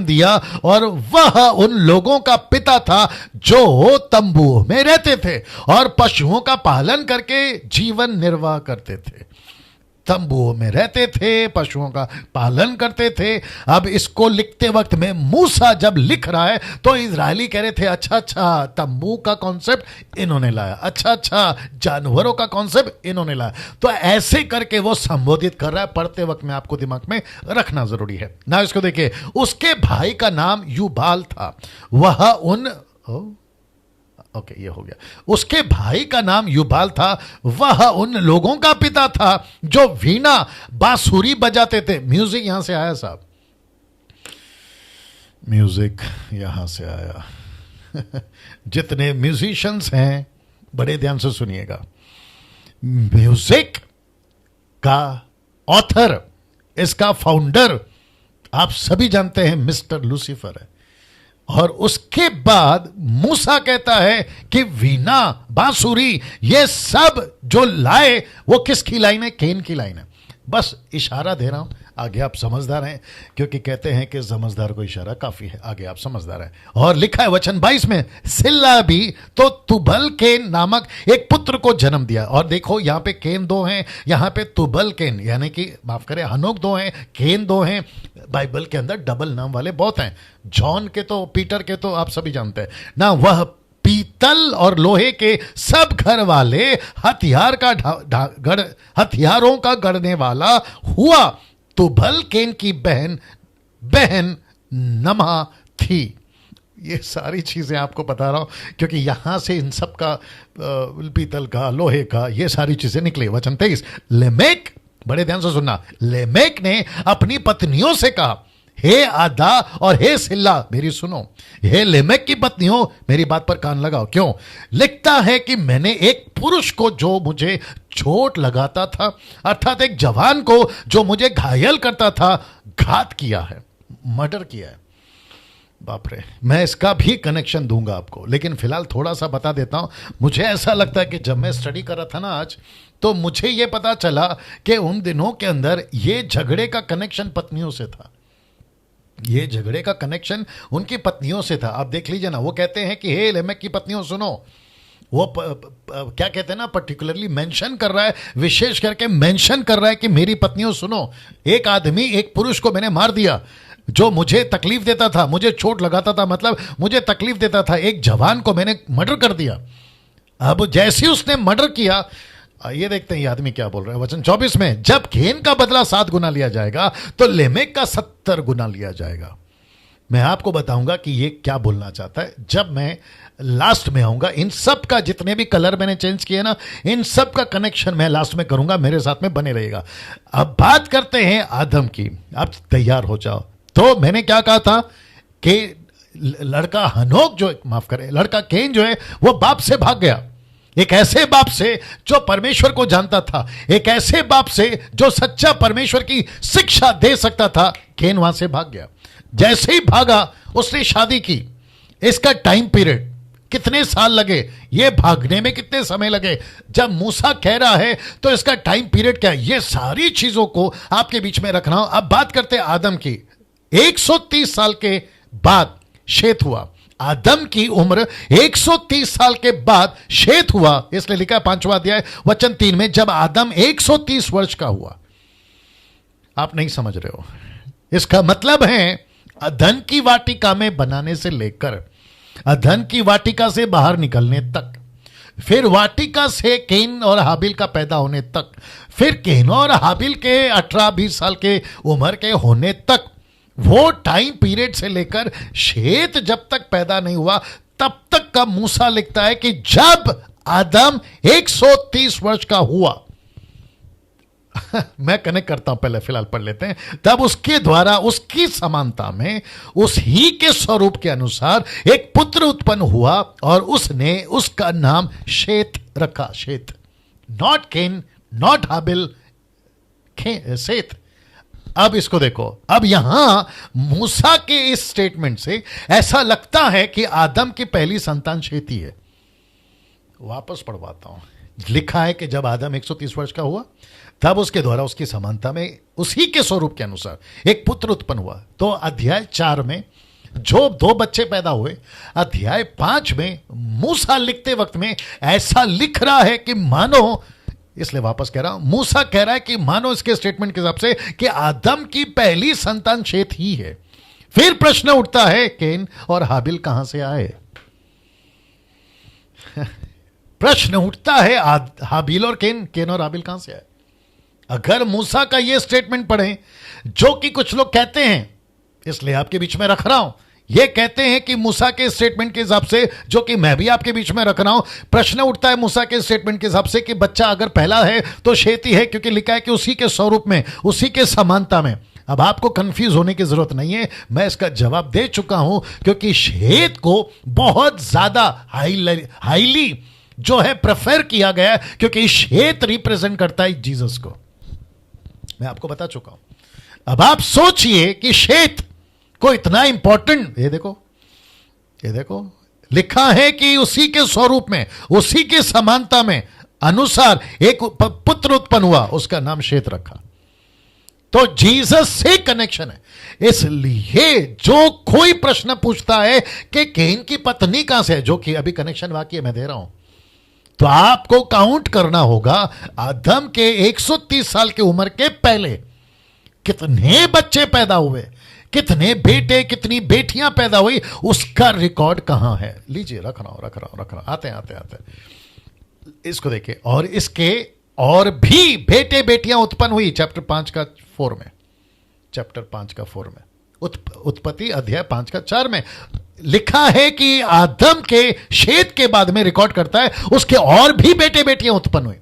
दिया, और वह उन लोगों का पिता था जो तंबुओं में रहते थे और पशुओं का पालन करके जीवन निर्वाह करते थे। तंबुओं में रहते थे, पशुओं का पालन करते थे। अब इसको लिखते वक्त में मूसा जब लिख रहा है तो इजरायली कह रहे थे, अच्छा तंबू का कॉन्सेप्ट इन्होंने लाया, अच्छा जानवरों का कॉन्सेप्ट इन्होंने लाया। तो ऐसे करके वो संबोधित कर रहा है, पढ़ते वक्त में आपको दिमाग में रखना जरूरी है ना। इसको देखिए, उसके भाई का नाम युबाल था, वह उन ओके, ये हो गया। उसके भाई का नाम युबाल था, वह उन लोगों का पिता था जो वीणा बांसुरी बजाते थे। म्यूजिक यहां से आया साहब, म्यूजिक यहां से आया। जितने म्यूजिशियंस हैं बड़े ध्यान से सुनिएगा। म्यूजिक का ऑथर, इसका फाउंडर आप सभी जानते हैं, मिस्टर लूसीफर है। और उसके बाद मूसा कहता है कि वीणा, बांसुरी, ये सब जो लाए वो किसकी लाइन है? केन की लाइन है। बस इशारा दे रहा हूं, आगे आप समझदार हैं, क्योंकि कहते हैं कि समझदार को इशारा काफी है, आगे आप समझदार हैं। और लिखा है वचन 22 में, सिल्ला भी तो तुबल केन नामक एक पुत्र को जन्म दिया। और देखो यहां पे केन 2 हैं, यहां पे तुबल केन, यानी कि माफ करें, हनोक 2 हैं, केन 2 हैं। बाइबल के अंदर डबल नाम वाले बहुत हैं, जॉन के तो, पीटर के तो आप सभी जानते हैं ना। वह पीतल और लोहे के सब घर वाले हथियारों का गढ़ने वाला हुआ। तुबल केन की बहन नमा थी। ये सारी चीजें आपको बता रहा हूं क्योंकि यहां से इन सब का, पीतल का, लोहे का, ये सारी चीजें निकली। वचन 23, लेमेक, बड़े ध्यान से सुनना, लेमेक ने अपनी पत्नियों से कहा, हे आदा और हे सिल्ला मेरी सुनो, हे लेमेक की पत्नियों मेरी बात पर कान लगाओ। क्यों? लिखता है कि मैंने एक पुरुष को जो मुझे चोट लगाता था, अर्थात एक जवान को जो मुझे घायल करता था, घात किया है, मर्डर किया है। बाप रे, मैं इसका भी कनेक्शन दूंगा आपको, लेकिन फिलहाल थोड़ा सा बता देता हूं। मुझे ऐसा लगता है कि जब मैं स्टडी कर रहा था ना आज, तो मुझे यह पता चला कि उन दिनों के अंदर ये झगड़े का कनेक्शन पत्नियों से था। ये झगड़े का कनेक्शन उनकी पत्नियों से था। आप देख लीजिए ना, वो कहते हैं कि हे लेमेक की पत्नियों सुनो। वो क्या कहते हैं ना, पर्टिकुलरली मेंशन कर रहा है, विशेष करके मेंशन कर रहा है कि मेरी पत्नियों सुनो, एक आदमी, एक पुरुष को मैंने मार दिया जो मुझे तकलीफ देता था, मुझे चोट लगाता था, मतलब मुझे तकलीफ देता था। एक जवान को मैंने मर्डर कर दिया। अब जैसे उसने मर्डर किया, ये देखते हैं ये आदमी क्या बोल रहा है वचन 24 में, जब केन का बदला 7 गुना लिया जाएगा तो लेमेक का 70 गुना लिया जाएगा। मैं आपको बताऊंगा कि ये क्या बोलना चाहता है जब मैं लास्ट में आऊंगा। इन सब का जितने भी कलर मैंने चेंज किए ना, इन सब का कनेक्शन मैं लास्ट में करूंगा, मेरे साथ में बने रहेगा। अब बात करते हैं आदम की। आप तैयार हो जाओ। तो मैंने क्या कहा था कि लड़का हनोक जो, माफ करें, लड़का केन जो है वो बाप से भाग गया। एक ऐसे बाप से जो परमेश्वर को जानता था, एक ऐसे बाप से जो सच्चा परमेश्वर की शिक्षा दे सकता था, केन वहां से भाग गया। जैसे ही भागा उसने शादी की। इसका टाइम पीरियड कितने साल लगे, ये भागने में कितने समय लगे, जब मूसा कह रहा है तो इसका टाइम पीरियड क्या है, ये सारी चीजों को आपके बीच में रखना हो। अब बात करते हैं आदम की। 130 साल के बाद शेत हुआ। आदम की उम्र 130 साल के बाद शेत हुआ, इसलिए लिखा 5वां अध्याय वचन 3 में, जब आदम 130 वर्ष का हुआ। आप नहीं समझ रहे हो, इसका मतलब है अदन की वाटिका में बनाने से लेकर अदन की वाटिका से बाहर निकलने तक, फिर वाटिका से केन और हाबिल का पैदा होने तक, फिर केन और हाबिल के 18-20 साल के उम्र के होने तक, वो टाइम पीरियड से लेकर शेत जब तक पैदा नहीं हुआ तब तक का मूसा लिखता है कि जब आदम 130 वर्ष का हुआ मैं कनेक्ट करता हूं, पहले फिलहाल पढ़ लेते हैं। तब उसके द्वारा उसकी समानता में उस ही के स्वरूप के अनुसार एक पुत्र उत्पन्न हुआ और उसने उसका नाम शेत रखा। शेत, नॉट केन, नॉट हाबिल, शेत। अब इसको देखो, अब यहां मूसा के इस स्टेटमेंट से ऐसा लगता है कि आदम की पहली संतान शेत ही है। वापस पढ़वाता हूं। लिखा है कि जब आदम 130 वर्ष का हुआ तब उसके द्वारा उसकी समानता में उसी के स्वरूप के अनुसार एक पुत्र उत्पन्न हुआ। तो अध्याय 4 में जो 2 बच्चे पैदा हुए, अध्याय 5 में मूसा लिखते वक्त में ऐसा लिख रहा है कि मानो, इसलिए वापस कह रहा हूं, मूसा कह रहा है कि मानो इसके स्टेटमेंट के हिसाब से कि आदम की पहली संतान शेत ही है। फिर प्रश्न उठता है केन और हाबिल कहां से आए। प्रश्न उठता है हाबिल और केन और हाबिल कहां से आए। अगर मूसा का यह स्टेटमेंट पढ़ें, जो कि कुछ लोग कहते हैं, इसलिए आपके बीच में रख रहा हूं, ये कहते हैं कि मूसा के स्टेटमेंट के हिसाब से, जो कि मैं भी आपके बीच में रख रहा हूं, प्रश्न उठता है मूसा के स्टेटमेंट के हिसाब से कि बच्चा अगर पहला है तो शेत ही है, क्योंकि लिखा है कि उसी के स्वरूप में, उसी के समानता में। अब आपको कंफ्यूज होने की जरूरत नहीं है, मैं इसका जवाब दे चुका हूं, क्योंकि शेत को बहुत ज्यादा हाईली जो है प्रेफर किया गया, क्योंकि शेत रिप्रेजेंट करता है जीसस को। मैं आपको बता चुका हूं। अब आप सोचिए कि शेत को इतना इंपॉर्टेंट, ये देखो लिखा है कि उसी के स्वरूप में, उसी के समानता में अनुसार एक पुत्र उत्पन्न हुआ, उसका नाम शेत रखा। तो जीसस से कनेक्शन है। इसलिए जो कोई प्रश्न पूछता है कि केन की पत्नी कहां से है, जो कि अभी कनेक्शन वाक्य मैं दे रहा हूं, तो आपको काउंट करना होगा आदम के 130 साल की उम्र के पहले कितने बच्चे पैदा हुए, कितने बेटे, कितनी बेटियां पैदा हुई, उसका रिकॉर्ड कहां है। लीजिए, रख रहा हूं, आते हैं इसको देखिए। और इसके और भी बेटे बेटियां उत्पन्न हुई, चैप्टर 5 का 4 में, उत्पत्ति अध्याय 5 का 4 में लिखा है कि आदम के शेत के बाद में रिकॉर्ड करता है उसके और भी बेटे बेटियां उत्पन्न हुई।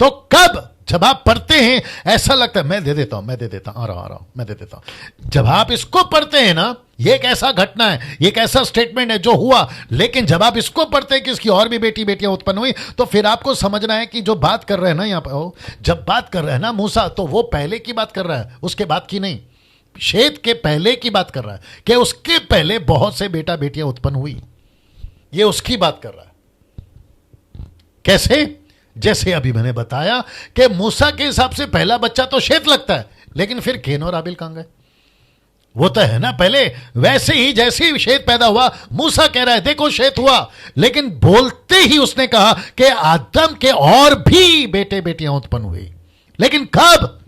तो कब जब आप पढ़ते हैं ऐसा लगता है मैं दे देता हूं, आ रहा हूं, मैं दे देता हूं। जब आप इसको पढ़ते हैं ना, ये एक ऐसा घटना है, ये एक ऐसा स्टेटमेंट है जो हुआ, लेकिन जब आप इसको पढ़ते हैं कि इसकी और भी बेटियां उत्पन्न हुई, तो फिर आपको समझना है कि जो बात कर रहे हैं ना यहां पर, जब बात कर रहे हैं ना मूसा, तो वो पहले की बात कर रहा है, उसके बाद की नहीं। शेत के पहले की बात कर रहा है कि उसके पहले बहुत से बेटियां उत्पन्न हुई, ये उसकी बात कर रहा है। कैसे? जैसे अभी मैंने बताया कि मूसा के हिसाब से पहला बच्चा तो शेत लगता है, लेकिन फिर केन और हाबिल कहां गए? वो तो है ना पहले। वैसे ही जैसे ही शेत पैदा हुआ, मूसा कह रहा है देखो शेत हुआ, लेकिन बोलते ही उसने कहा कि आदम के और भी बेटियां उत्पन्न हुई। लेकिन कब?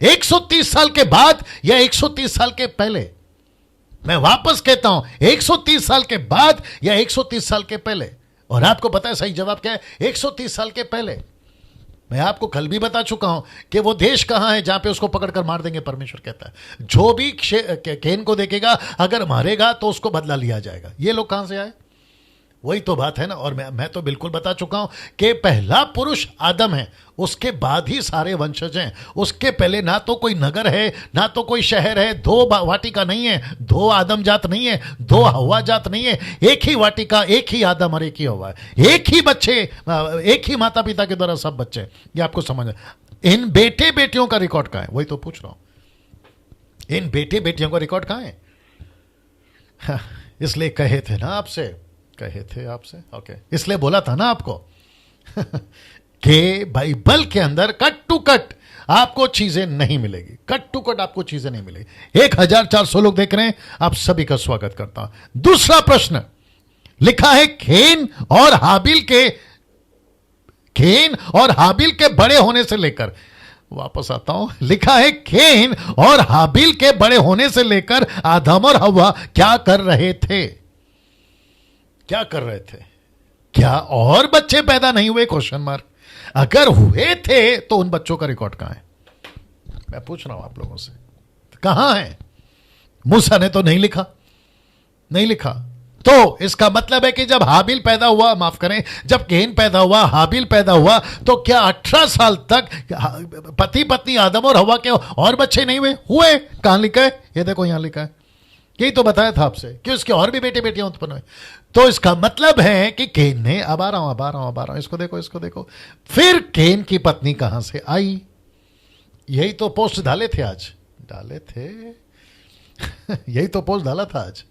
130 साल के बाद या 130 साल के पहले? मैं वापस कहता हूं, 130 साल के बाद या 130 साल के पहले? और आपको पता है सही जवाब क्या है? 130 साल के पहले। मैं आपको कल भी बता चुका हूं कि वो देश कहां है जहां पे उसको पकड़कर मार देंगे। परमेश्वर कहता है जो भी केन को देखेगा, अगर मारेगा तो उसको बदला लिया जाएगा। ये लोग कहां से आए? वही तो बात है ना। और मैं तो बिल्कुल बता चुका हूं कि पहला पुरुष आदम है, उसके बाद ही सारे वंशज हैं। उसके पहले ना तो कोई नगर है, ना तो कोई शहर है। दो वाटिका नहीं है, दो आदम जात नहीं है, दो हवा जात नहीं है। एक ही वाटिका, एक ही आदम और एक ही हवा है। एक ही बच्चे, एक ही माता पिता के द्वारा सब बच्चे। ये आपको समझ। इन बेटे बेटियों का रिकॉर्ड कहां है? वही तो पूछ रहा हूं, इन बेटे बेटियों का रिकॉर्ड कहां है? इसलिए कहे थे ना आपसे, ओके, इसलिए बोला था ना आपको कि बाइबल के अंदर कट टू कट आपको चीजें नहीं मिलेगी, कट टू कट आपको चीजें नहीं मिलेगी। 1400 लोग देख रहे हैं, आप सभी का स्वागत करता हूं। दूसरा प्रश्न लिखा है केन और हाबिल के बड़े होने से लेकर, वापस आता हूं, लिखा है केन और हाबिल के बड़े होने से लेकर आदम और हव्वा क्या कर रहे थे? क्या और बच्चे पैदा नहीं हुए? Question mark. अगर हुए थे तो उन बच्चों का रिकॉर्ड कहां है? मैं पूछ रहा हूं आप लोगों से, कहां है? मूसा ने तो नहीं लिखा। तो इसका मतलब है कि जब हाबिल पैदा हुआ, माफ करें, जब केन पैदा हुआ, हाबिल पैदा हुआ, तो क्या 18 साल तक पति पत्नी आदम और हव्वा के और बच्चे नहीं हुए? कहां लिखा है? ये देखो यहां लिखा है। यही तो बताया था आपसे कि उसके और भी बेटियां उत्पन्न हुए। तो इसका मतलब है कि केन ने, अब आ रहा हूं, इसको देखो, फिर केन की पत्नी कहां से आई? यही तो पोस्ट डाले थे यही तो पोस्ट डाला था आज।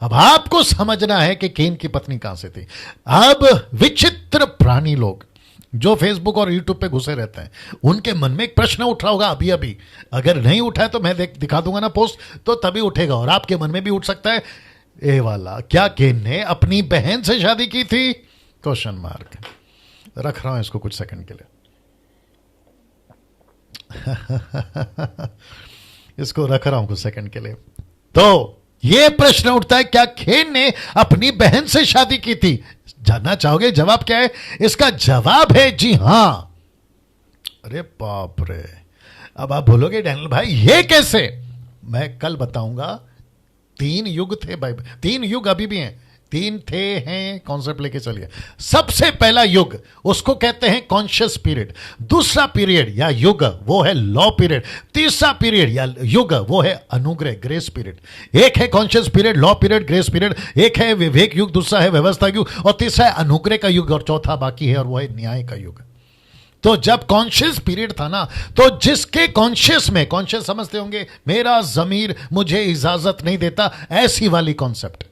अब आपको समझना है कि केन की पत्नी कहां से थी। अब विचित्र प्राणी लोग जो फेसबुक और यूट्यूब पे घुसे रहते हैं, उनके मन में एक प्रश्न उठ रहा होगा अभी। अगर नहीं उठा है तो मैं दिखा दूंगा ना पोस्ट, तो तभी उठेगा। और आपके मन में भी उठ सकता है ए वाला, क्या केन ने अपनी बहन से शादी की थी? Question mark. रख रहा हूं इसको कुछ सेकंड के लिए इसको रख रहा हूं कुछ सेकंड के लिए। तो यह प्रश्न उठता है, क्या केन ने अपनी बहन से शादी की थी? जानना चाहोगे जवाब क्या है? इसका जवाब है जी हां। अरे बाप रे। अब आप बोलोगे डैनियल भाई ये कैसे? मैं कल बताऊंगा। 3 युग थे बाइबल, 3 युग अभी भी हैं, 3 थे हैं, कॉन्सेप्ट लेके चलिए। सबसे पहला युग उसको कहते हैं कॉन्शियस पीरियड। दूसरा पीरियड या युग वो है लॉ पीरियड। तीसरा पीरियड या युग वो है अनुग्रह, ग्रेस पीरियड। एक है conscious period, law period, grace period. एक है विवेक युग, दूसरा है व्यवस्था युग, और तीसरा है अनुग्रह का युग, और चौथा बाकी है और वो है न्याय का युग। तो जब कॉन्शियस पीरियड था ना, तो जिसके कॉन्शियस में, कॉन्शियस समझते होंगे, मेरा जमीर मुझे इजाजत नहीं देता, ऐसी वाली कॉन्सेप्ट,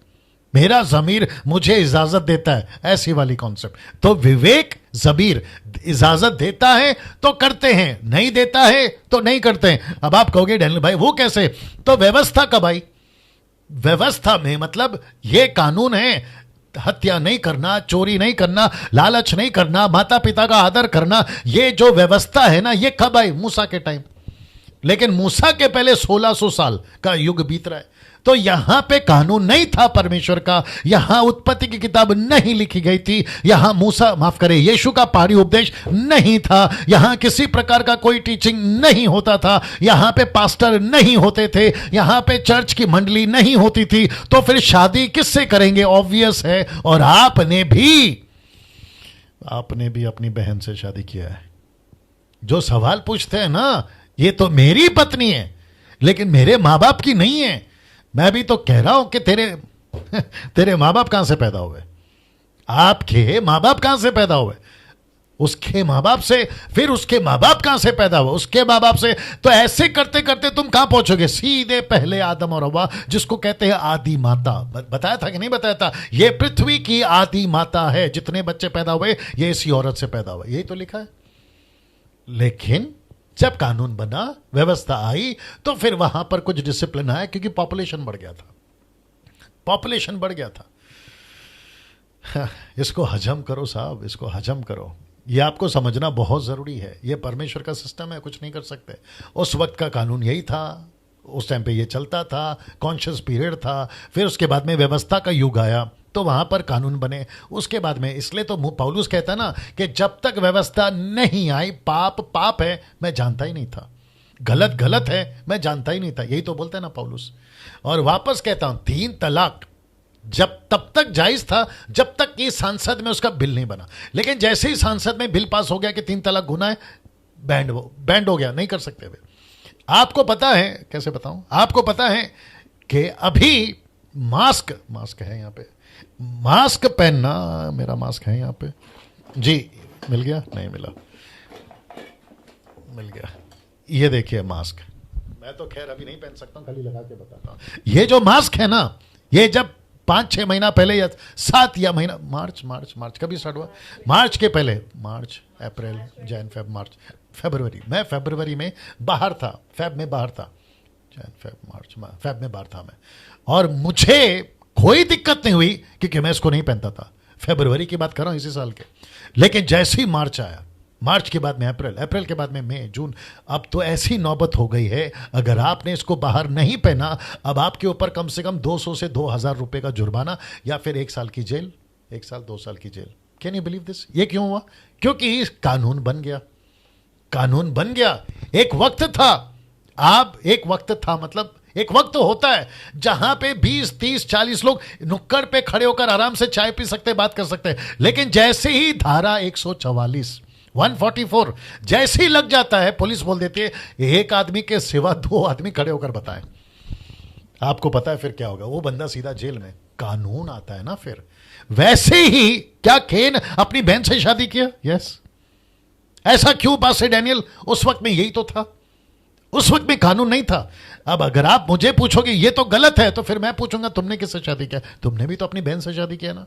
मेरा जमीर मुझे इजाजत देता है, ऐसी वाली कॉन्सेप्ट। तो विवेक जमीर इजाजत देता है तो करते हैं, नहीं देता है तो नहीं करते हैं। अब आप कहोगे डैनियल भाई वो कैसे? तो व्यवस्था का भाई, व्यवस्था में मतलब ये कानून है, हत्या नहीं करना, चोरी नहीं करना, लालच नहीं करना, माता पिता का आदर करना, ये जो व्यवस्था है ना, ये कब आई? मूसा के टाइम। लेकिन मूसा के पहले 1600 साल का युग बीत रहा है। तो यहां पे कानून नहीं था परमेश्वर का, यहां उत्पत्ति की किताब नहीं लिखी गई थी, यहां मूसा, माफ करें, यीशु का पहाड़ी उपदेश नहीं था, यहां किसी प्रकार का कोई टीचिंग नहीं होता था, यहां पे पास्टर नहीं होते थे, यहां पे चर्च की मंडली नहीं होती थी। तो फिर शादी किससे करेंगे? ऑब्वियस है। और आपने भी अपनी बहन से शादी किया है। जो सवाल पूछते हैं ना, ये तो मेरी पत्नी है लेकिन मेरे मां बाप की नहीं है। मैं भी तो कह रहा हूं कि तेरे मां बाप कहां से पैदा हुए, आपके मां बाप कहां से पैदा हुए, उसके मां बाप से, फिर उसके मां बाप कहां से पैदा हुआ, उसके मां बाप से। तो ऐसे करते करते तुम कहां पहुंचोगे? सीधे पहले आदम और हव्वा, जिसको कहते हैं आदि माता। बताया था कि नहीं बताया था? ये पृथ्वी की आदि माता है, जितने बच्चे पैदा हुए ये इसी औरत से पैदा हुए, यही तो लिखा है। लेकिन जब कानून बना, व्यवस्था आई, तो फिर वहां पर कुछ डिसिप्लिन आया, क्योंकि पॉपुलेशन बढ़ गया था, पॉपुलेशन बढ़ गया था। इसको हजम करो साहब, इसको हजम करो। ये आपको समझना बहुत ज़रूरी है। ये परमेश्वर का सिस्टम है, कुछ नहीं कर सकते। उस वक्त का कानून यही था, उस टाइम पे ये चलता था, कॉन्शियस पीरियड था। फिर उसके बाद में व्यवस्था का युग आया, तो वहाँ पर कानून बने। उसके बाद में, इसलिए तो पौलुस कहता है ना कि जब तक व्यवस्था नहीं आई, पाप पाप है मैं जानता ही नहीं था, गलत गलत है मैं जानता ही नहीं था, यही तो बोलता है ना पौलुस। और वापस कहता हूँ, 3 तलाक जब तब तक जायज था जब तक कि सांसद में उसका बिल नहीं बना। लेकिन जैसे ही सांसद में बिल पास हो गया कि 3 तलाक गुनाह है, बैंड हो गया, नहीं कर सकते वे। आपको पता है, कैसे बताऊं, आपको पता है कि अभी मास्क है यहाँ पे, मास्क पहनना, मेरा मास्क है यहाँ पे जी, मिल गया? नहीं मिला, मिल गया। ये देखिए मास्क, मैं तो खैर अभी नहीं पहन सकता हूं, खाली लगा के बताता हूं। ये जो मास्क है ना, ये जब 5-6 महीना पहले या 7 या महीना, मार्च कभी स्टार्ट हुआ? मार्च के पहले, मार्च, अप्रैल, जैन, फेब, मार्च, फरवरी। मैं फरवरी में बाहर था, फेब में बाहर था, जैन, फेब, मार्च, फेब में बाहर था मैं। और मुझे कोई दिक्कत नहीं हुई क्योंकि मैं इसको नहीं पहनता था। फरवरी की बात कर रहा हूं, इसी साल के। लेकिन जैसे ही मार्च आया, मार्च के बाद में अप्रैल, अप्रैल के बाद में मई, जून, अब तो ऐसी नौबत हो गई है, अगर आपने इसको बाहर नहीं पहना, अब आपके ऊपर कम से कम 200 से 2000 रुपए का जुर्माना, या फिर 1 साल की जेल, 1 साल 2 साल की जेल। Can you believe this? ये क्यों हुआ? क्योंकि कानून बन गया, कानून बन गया। एक वक्त था, एक वक्त था, मतलब एक वक्त तो होता है जहां पे 20, 30, 40 लोग नुक्कड़ पे खड़े होकर आराम से चाय पी सकते, बात कर सकते हैं। लेकिन जैसे ही धारा 144, 144 जैसे ही लग जाता है, पुलिस बोल देती है एक आदमी के सिवा 2 आदमी खड़े होकर बताएं। आपको पता है फिर क्या होगा? वो बंदा सीधा जेल में। कानून आता है ना फिर। वैसे ही क्या केन अपनी बहन से शादी किया? यस। ऐसा क्यों पास्टर डैनियल? उस वक्त में यही तो था, उस वक्त में कानून नहीं था। अब अगर आप मुझे पूछोगे ये तो गलत है, तो फिर मैं पूछूंगा तुमने किससे शादी किया? तुमने भी तो अपनी बहन से शादी किया ना।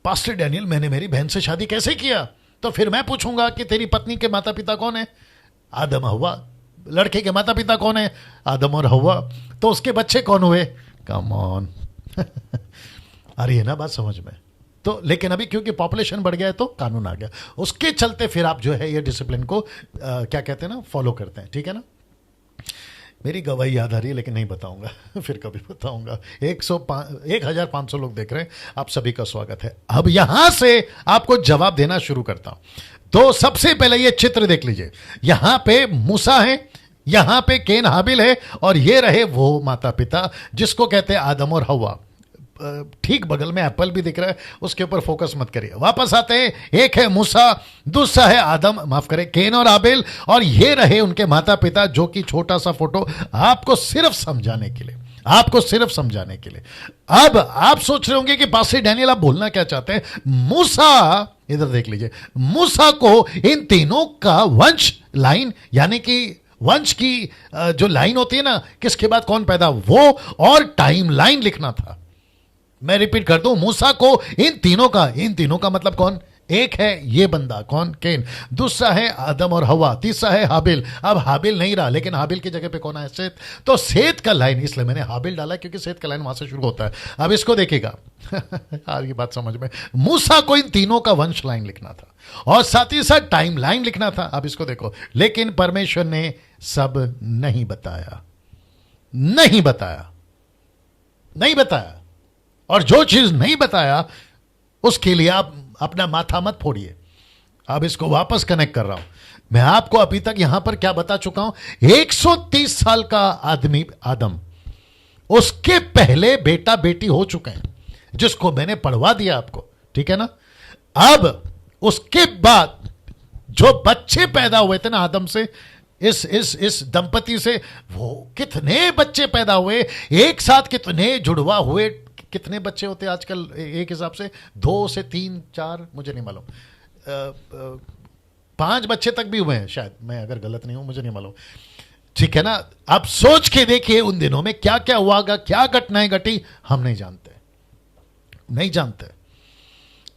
पास्टर डैनियल, मैंने मेरी बहन से शादी कैसे किया? तो फिर मैं पूछूंगा कि तेरी पत्नी के माता पिता कौन है? आदम हव्वा। लड़के के माता पिता कौन है? आदम और हव्वा। तो उसके बच्चे कौन हुए? Come on. अरे है ना बात समझ में? तो लेकिन अभी क्योंकि पॉपुलेशन बढ़ गया है तो कानून आ गया, उसके चलते फिर आप जो है ये डिसिप्लिन को क्या कहते हैं ना, फॉलो करते हैं। ठीक है ना? मेरी गवाही याद आ रही है लेकिन नहीं बताऊंगा, फिर कभी बताऊंगा। 1500 लोग देख रहे हैं, आप सभी का स्वागत है। अब यहां से आपको जवाब देना शुरू करता हूं। तो सबसे पहले ये चित्र देख लीजिए। यहां पे मूसा है, यहां पे केन हाबिल है, और ये रहे वो माता पिता जिसको कहते हैं आदम और हव्वा। ठीक बगल में एप्पल भी दिख रहा है, उसके ऊपर फोकस मत करिए। वापस आते हैं, एक है मूसा, दूसरा है आदम, माफ करें केन और आबेल, और ये रहे उनके माता पिता, जो कि छोटा सा फोटो आपको सिर्फ समझाने के लिए, आपको सिर्फ समझाने के लिए। अब आप सोच रहे होंगे कि पास्टर डैनियल आप बोलना क्या चाहते हैं? मूसा, इधर देख लीजिए, मूसा को इन तीनों का वंश लाइन, यानी कि वंश की जो लाइन होती है ना, किसके बाद कौन पैदा, वो और टाइम लाइन लिखना था। मैं रिपीट कर दूं, मूसा को इन तीनों का मतलब कौन? एक है ये बंदा, कौन? केन। दूसरा है आदम और हवा। तीसरा है हाबिल। अब हाबिल नहीं रहा, लेकिन हाबिल की जगह पे कौन है? सेत। तो सेत का लाइन, इसलिए मैंने हाबिल डाला क्योंकि सेत का लाइन वहां से शुरू होता है। अब इसको देखिएगा। ये बात समझ में। मूसा को इन तीनों का वंश लाइन लिखना था और साथ ही साथ टाइम लाइन लिखना था। अब इसको देखो, लेकिन परमेश्वर ने सब नहीं बताया, नहीं बताया, नहीं बताया। और जो चीज नहीं बताया उसके लिए आप अपना माथा मत फोड़िए। अब इसको वापस कनेक्ट कर रहा हूं। मैं आपको अभी तक यहां पर क्या बता चुका हूं? 130 साल का आदमी आदम, उसके पहले बेटा बेटी हो चुके हैं, जिसको मैंने पढ़वा दिया आपको। ठीक है ना? अब उसके बाद जो बच्चे पैदा हुए थे ना आदम से, इस दंपति से, वो कितने बच्चे पैदा हुए एक साथ, कितने जुड़वा हुए, कितने बच्चे होते आजकल एक हिसाब से 2 से 3 4, मुझे नहीं मालूम, 5 बच्चे तक भी हुए हैं शायद, मैं अगर गलत नहीं हूं, मुझे नहीं मालूम, ठीक है ना। आप सोच के देखिए उन दिनों में क्या क्या हुआ, क्या घटनाएं घटी, हम नहीं जानते, नहीं जानते।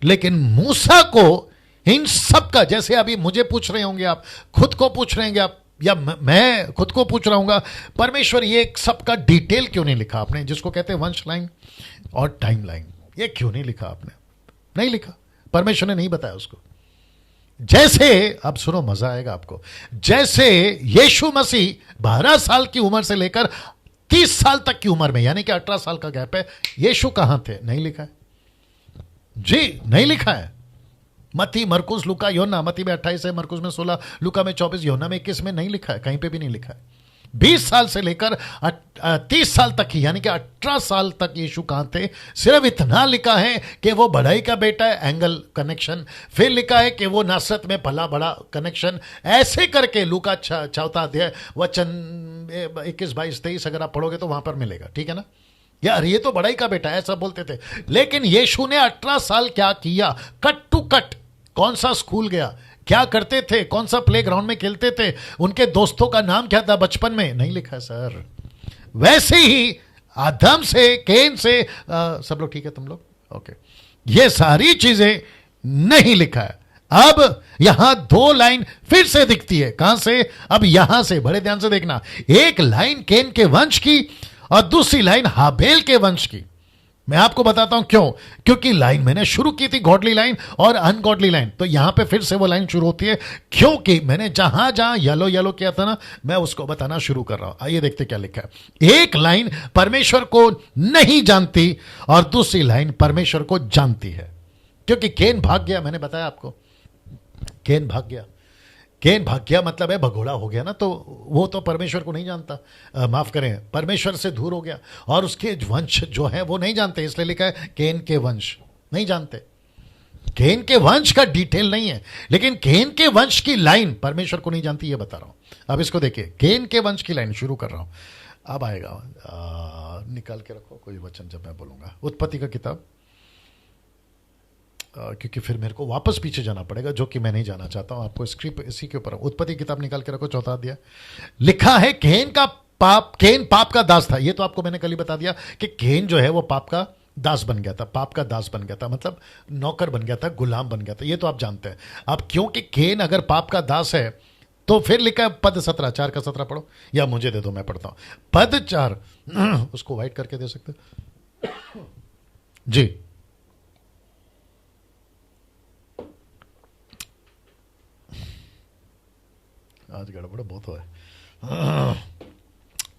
लेकिन मूसा को इन सब का, जैसे अभी मुझे पूछ रहे होंगे आप, खुद को पूछ रहे होंगे आप, या मैं खुद को पूछ रहा हूंगा, परमेश्वर ये सब का डिटेल क्यों नहीं लिखा आपने, जिसको कहते हैं वंश लाइन और टाइम लाइन, ये क्यों नहीं लिखा आपने? नहीं लिखा, परमेश्वर ने नहीं बताया उसको। जैसे, अब सुनो मजा आएगा आपको, जैसे यीशु मसीह 12 साल की उम्र से लेकर 30 साल तक की उम्र में, यानी कि 18 साल का गैप है, यीशु कहां थे? नहीं लिखा है जी, नहीं लिखा है। मत्ती, मरकुस, लूका, योना, मत्ती में 28 है, मरकुस में 16, लूका में 24, योना में 21 में नहीं लिखा है, कहीं पे भी नहीं लिखा है। 20 साल से लेकर 30 साल तक ही, यानी कि 18 साल तक यीशु कहां थे? सिर्फ इतना लिखा है कि वो बढ़ई का बेटा है, एंगल कनेक्शन। फिर लिखा है कि वो नासरत में पला बड़ा, कनेक्शन। ऐसे करके लूका 4 अध्याय वचन 21, 22, 23 अगर आप पढ़ोगे तो वहां पर मिलेगा, ठीक है ना। यार ये तो बढ़ई का बेटा है, ऐसा बोलते थे। लेकिन यीशु ने 18 साल क्या किया? Cut to cut. कौन सा स्कूल गया, क्या करते थे, कौन सा प्लेग्राउंड में खेलते थे, उनके दोस्तों का नाम क्या था बचपन में, नहीं लिखा है सर। वैसे ही आदम से, केन से, सब लोग ठीक है, तुम लोग ओके, ये सारी चीजें नहीं लिखा है। अब यहां 2 लाइन फिर से दिखती है, कहां से? अब यहां से, बड़े ध्यान से देखना, एक लाइन केन के वंश की और दूसरी लाइन हाबेल के वंश की। मैं आपको बताता हूं क्यों, क्योंकि लाइन मैंने शुरू की थी गॉडली लाइन और अनगॉडली लाइन, तो यहां पे फिर से वो लाइन शुरू होती है, क्योंकि मैंने जहां जहां येलो येलो किया था ना, मैं उसको बताना शुरू कर रहा हूं। आइए देखते क्या लिखा है। एक लाइन परमेश्वर को नहीं जानती और दूसरी लाइन परमेश्वर को जानती है, क्योंकि केन भाग गया, मैंने बताया आपको, केन भाग गया। केन भाग गया मतलब है भगोड़ा हो गया ना, तो वो तो परमेश्वर को नहीं जानता, माफ करें, परमेश्वर से दूर हो गया, और उसके वंश जो है वो नहीं जानते, इसलिए लिखा है केन के वंश, नहीं जानते। केन के वंश का डिटेल नहीं है, लेकिन केन के वंश की लाइन परमेश्वर को नहीं जानती, ये बता रहा हूं। अब इसको देखिए, केन के वंश की लाइन शुरू कर रहा हूं, अब आएगा, निकाल के रखो कोई वचन जब मैं बोलूंगा। उत्पत्ति का किताब, क्योंकि फिर मेरे को वापस पीछे जाना पड़ेगा, जो कि मैं नहीं जाना चाहता हूं, आपको स्क्रिप्ट इसी के ऊपर। उत्पत्ति किताब निकाल के रखो, 4 अध्याय। लिखा है केन पाप का दास था। ये तो आपको मैंने कल ही बता दिया कि केन जो है वो पाप का दास बन गया था, पाप का दास बन गया था, मतलब नौकर बन गया था, गुलाम बन गया था, ये तो आप जानते हैं। अब क्योंकि केन अगर पाप का दास है, तो फिर लिखा है पद 17, 4 का 17 पढ़ो, या मुझे दे दो, मैं पढ़ता हूं। पद 4, उसको वाइट करके दे सकते जी। आज गड़बड़ बहुत हो है।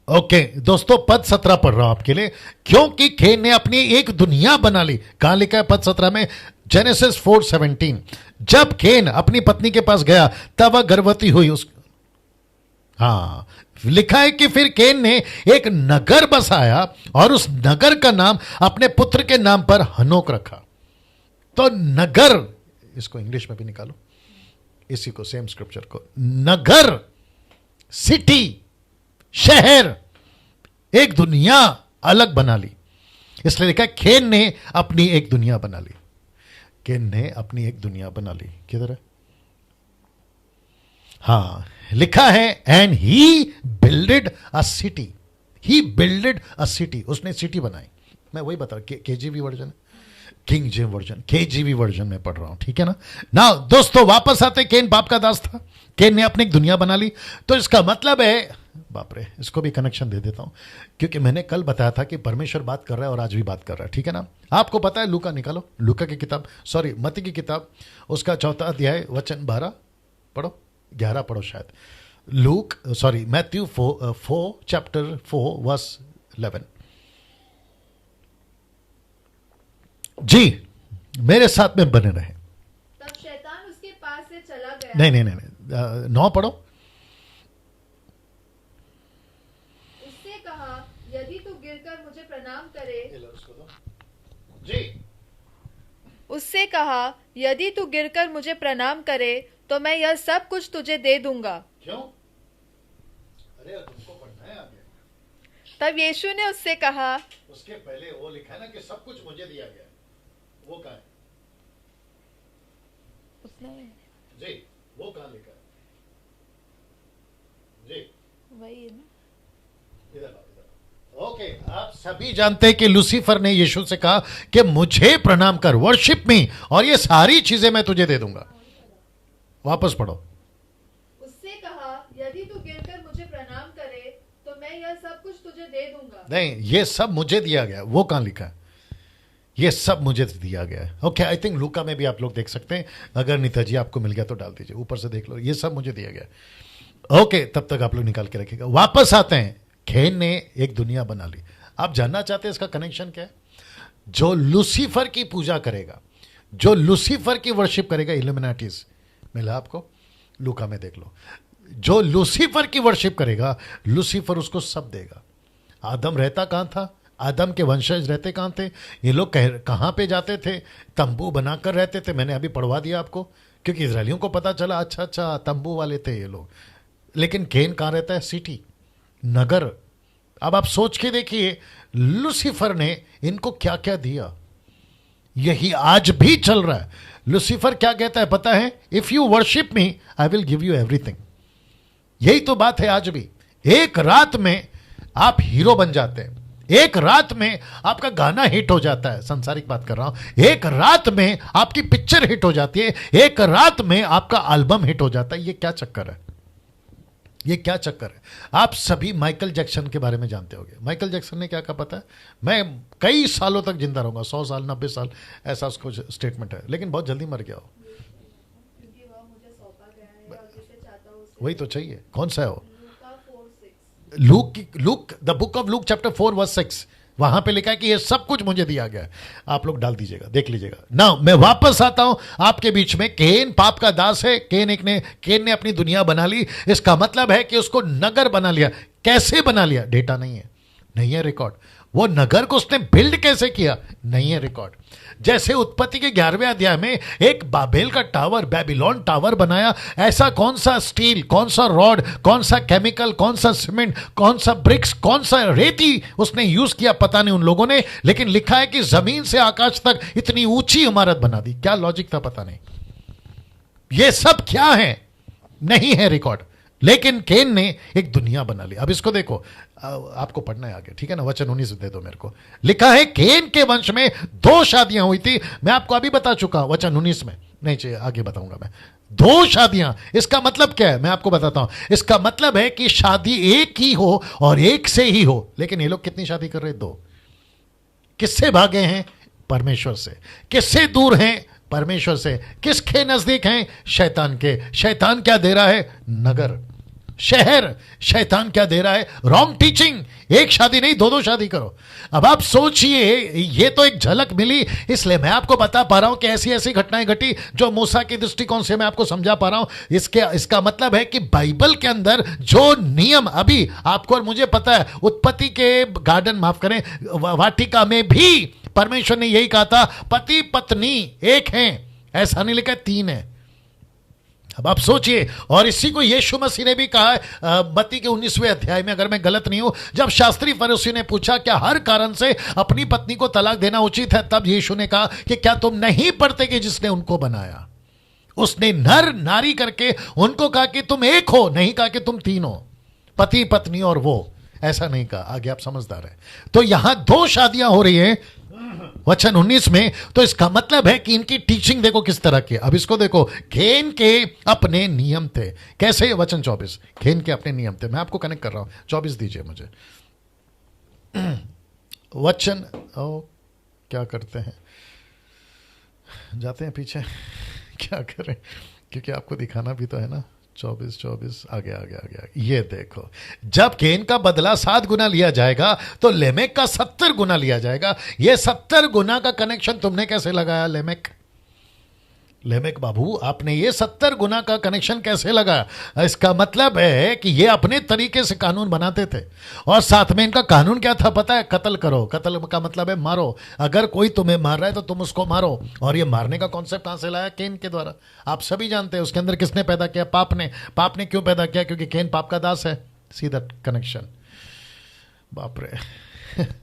ओके दोस्तों, पद 17 पढ़ रहा हूं आपके लिए, क्योंकि केन ने अपनी एक दुनिया बना ली। कहां लिखा है पद 17 में? जेनेसिस 4:17। जब केन अपनी पत्नी के पास गया तब वह गर्भवती हुई। लिखा है कि फिर केन ने एक नगर बसाया और उस नगर का नाम अपने पुत्र के नाम पर हनोक रखा। तो नगर, इसको इंग्लिश में भी निकालो, इसी को, सेम स्क्रिप्चर को, नगर, सिटी, शहर, एक दुनिया अलग बना ली। इसलिए लिखा है केन ने अपनी एक दुनिया बना ली। केन ने अपनी एक दुनिया बना ली। किधर है? लिखा है and he builded a city. He builded a city, उसने सिटी बनाई। मैं वही बता रहा, KJV version, king James version, KJV version में पढ़ रहा हूं, ठीक है ना। ना दोस्तों, वापस आते, केन बाप का दास था, केन ने अपनी एक दुनिया बना ली। तो इसका मतलब है, बाप रे, इसको भी कनेक्शन दे देता हूं, क्योंकि मैंने कल बताया था कि परमेश्वर बात कर रहा है और आज भी बात कर रहा है, ठीक है ना। आपको पता है, लूका निकालो, लूका की किताब, सॉरी मत्ती की किताब, उसका 4 अध्याय वचन 12 पढ़ो, 11 पढ़ो शायद। Matthew 4 chapter 4 verse 11। जी, मेरे साथ में बने रहे। तब शैतान उसके पास से चला गया। नहीं, 9 पढ़ो। उससे कहा, यदि तू गिरकर मुझे प्रणाम करे। जी। उससे कहा, यदि तू गिरकर मुझे प्रणाम करे तो मैं यह सब कुछ तुझे दे दूंगा। क्यों? अरे तुमको पढ़ना है आगे। तब यीशु ने उससे कहा, उसके पहले वो लिखा है ना कि सब कुछ मुझे दिया गया है, वो कहाँ है? उसने जी, वो कहाँ लिखा है? जी, वही है ना। इधर आओ, इधर आओ। ओके, आप सभी जानते हैं कि लूसीफर ने यीशु से कहा कि मुझे प्रणाम कर, वर्शिप मी, और ये सारी चीजें मैं तुझे दे दूंगा। वापस पढ़ो। उससे कहा, यदि तू गिरकर मुझे प्रणाम करे तो मैं यह सब कुछ तुझे दे दूंगा। नहीं, ये सब मुझे दिया गया, वो कहाँ लिखा है? ये सब मुझे दिया गया है। ओके, आई थिंक लूका में भी आप लोग देख सकते हैं, अगर नीता जी आपको मिल गया तो डाल दीजिए, ऊपर से देख लो, ये सब मुझे दिया गया है। ओके, तब तक आप लोग निकाल के रखिएगा। वापस आते हैं, खेन ने एक दुनिया बना ली। आप जानना चाहते हैं इसका कनेक्शन क्या है? जो लूसीफर की पूजा करेगा, जो लूसीफर की वर्शिप करेगा, इल्यूमिनाटीज मिला आपको, लूका में देख लो, जो लूसीफर की वर्शिप करेगा, लूसीफर उसको सब देगा। आदम रहता कहाँ था? आदम के वंशज रहते कहाँ थे? ये लोग कहाँ पे जाते थे? तंबू बनाकर रहते थे। मैंने अभी पढ़वा दिया आपको, क्योंकि इजरायलियों को पता चला अच्छा अच्छा तंबू वाले थे ये लोग। लेकिन केन कहाँ रहता है? सिटी, नगर। अब आप सोच के देखिए, लूसीफर ने इनको क्या क्या दिया। यही आज भी चल रहा है। लूसीफर क्या कहता है पता है? If you worship me I will give you everything. यही तो बात है आज भी। एक रात में आप हीरो बन जाते हैं, एक रात में आपका गाना हिट हो जाता है, संसारिक बात कर रहा हूं, एक रात में आपकी पिक्चर हिट हो जाती है, एक रात में आपका एल्बम हिट हो जाता है। ये क्या चक्कर है? ये क्या चक्कर है? आप सभी माइकल जैक्सन के बारे में जानते होंगे। माइकल जैक्सन ने क्या कहा पता है? मैं कई सालों तक जिंदा रहूंगा, 100 साल 90 साल, ऐसा उसको स्टेटमेंट है, लेकिन बहुत जल्दी मर गया हो। क्योंकि वह मुझे सौंपा गया है और जिसे चाहता हूं उसे। वही तो चाहिए। कौन सा है वो? लूका 4:6। Luke the book of Luke chapter 4 verse 6, वहां पे लिखा है कि ये सब कुछ मुझे दिया गया है। आप लोग डाल दीजिएगा, देख लीजिएगा ना। मैं वापस आता हूं आपके बीच में। केन पाप का दास है। केन ने अपनी दुनिया बना ली। इसका मतलब है कि उसको नगर बना लिया। कैसे बना लिया? डेटा नहीं है, नहीं है रिकॉर्ड। वो नगर को उसने बिल्ड कैसे किया? नहीं है रिकॉर्ड। जैसे उत्पत्ति के 11वें अध्याय में एक बाबेल का टावर, बेबीलोन टावर बनाया, ऐसा कौन सा स्टील, कौन सा रॉड, कौन सा केमिकल, कौन सा सीमेंट, कौन सा ब्रिक्स, कौन सा रेती उसने यूज किया पता नहीं उन लोगों ने, लेकिन लिखा है कि जमीन से आकाश तक इतनी ऊंची इमारत बना दी। क्या लॉजिक था पता नहीं। ये सब क्या है? नहीं है रिकॉर्ड। लेकिन केन ने एक दुनिया बना ली। अब इसको देखो, आपको पढ़ना है आगे, ठीक है ना? वचन 19 दे दो मेरे को। लिखा है केन के वंश में 2 शादियां हुई थी। मैं आपको अभी बता चुका, वचन 19 में नहीं चाहिए, आगे बताऊंगा मैं। 2 शादियां, इसका मतलब क्या है? मैं आपको बताता हूं। इसका मतलब है कि शादी एक ही हो और एक से ही हो। लेकिन ये लोग कितनी शादी कर रहे? 2। किससे भागे हैं? परमेश्वर से। किससे दूर हैं? परमेश्वर से। किसके नजदीक हैं? शैतान के। शैतान क्या दे रहा है? नगर, शहर। शैतान क्या दे रहा है? Wrong teaching. एक शादी नहीं, 2 शादी करो। अब आप सोचिए, ये तो एक झलक मिली, इसलिए मैं आपको बता पा रहा हूं कि ऐसी ऐसी घटनाएं घटी जो मूसा के दृष्टिकोण से मैं आपको समझा पा रहा हूं। इसका मतलब है कि बाइबल के अंदर जो नियम अभी आपको और मुझे पता है, उत्पत्ति के गार्डन, माफ करें, वाटिका में भी परमेश्वर ने यही कहा था, पति पत्नी एक हैं। ऐसा नहीं लिखा 3 है। अब आप सोचिए, और इसी को यीशु मसीह ने भी कहा है मत्ती के 19वें अध्याय में, अगर मैं गलत नहीं हूं, जब शास्त्री फरीसी ने पूछा क्या हर कारण से अपनी पत्नी को तलाक देना उचित है, तब यीशु ने कहा कि क्या तुम नहीं पढ़ते कि जिसने उनको बनाया, उसने नर नारी करके उनको कहा कि तुम एक हो, नहीं कहा कि तुम 3 हो, पति पत्नी और वो, ऐसा नहीं कहा। आगे आप समझदार हैं। तो यहां 2 शादियां हो रही हैं वचन 19 में। तो इसका मतलब है कि इनकी टीचिंग देखो किस तरह की। अब इसको देखो, खेन के अपने नियम थे। कैसे? वचन 24, खेन के अपने नियम थे। मैं आपको कनेक्ट कर रहा हूं, 24 दीजिए मुझे। वचन क्या करते हैं, जाते हैं पीछे, क्या करें, क्योंकि आपको दिखाना भी तो है ना। 24 आगे आगे आगे आगे। ये देखो, जब केन का बदला 7 गुना लिया जाएगा तो लेमेक का 70 गुना लिया जाएगा। ये 70 गुना का कनेक्शन तुमने कैसे लगाया? लेमेक लेमेक बाबू, आपने ये 70 गुना का कनेक्शन कैसे लगाया? इसका मतलब है कि ये अपने तरीके से कानून बनाते थे, और साथ में इनका कानून क्या था पता है? कत्ल करो। कत्ल का मतलब है मारो। अगर कोई तुम्हें मार रहा है तो तुम उसको मारो। और ये मारने का कॉन्सेप्ट कहां से लाया? केन के द्वारा। आप सभी जानते हैं उसके अंदर किसने पैदा किया? पाप ने। पाप ने क्यों पैदा किया? क्योंकि केन पाप का दास है। See that connection. बाप रे।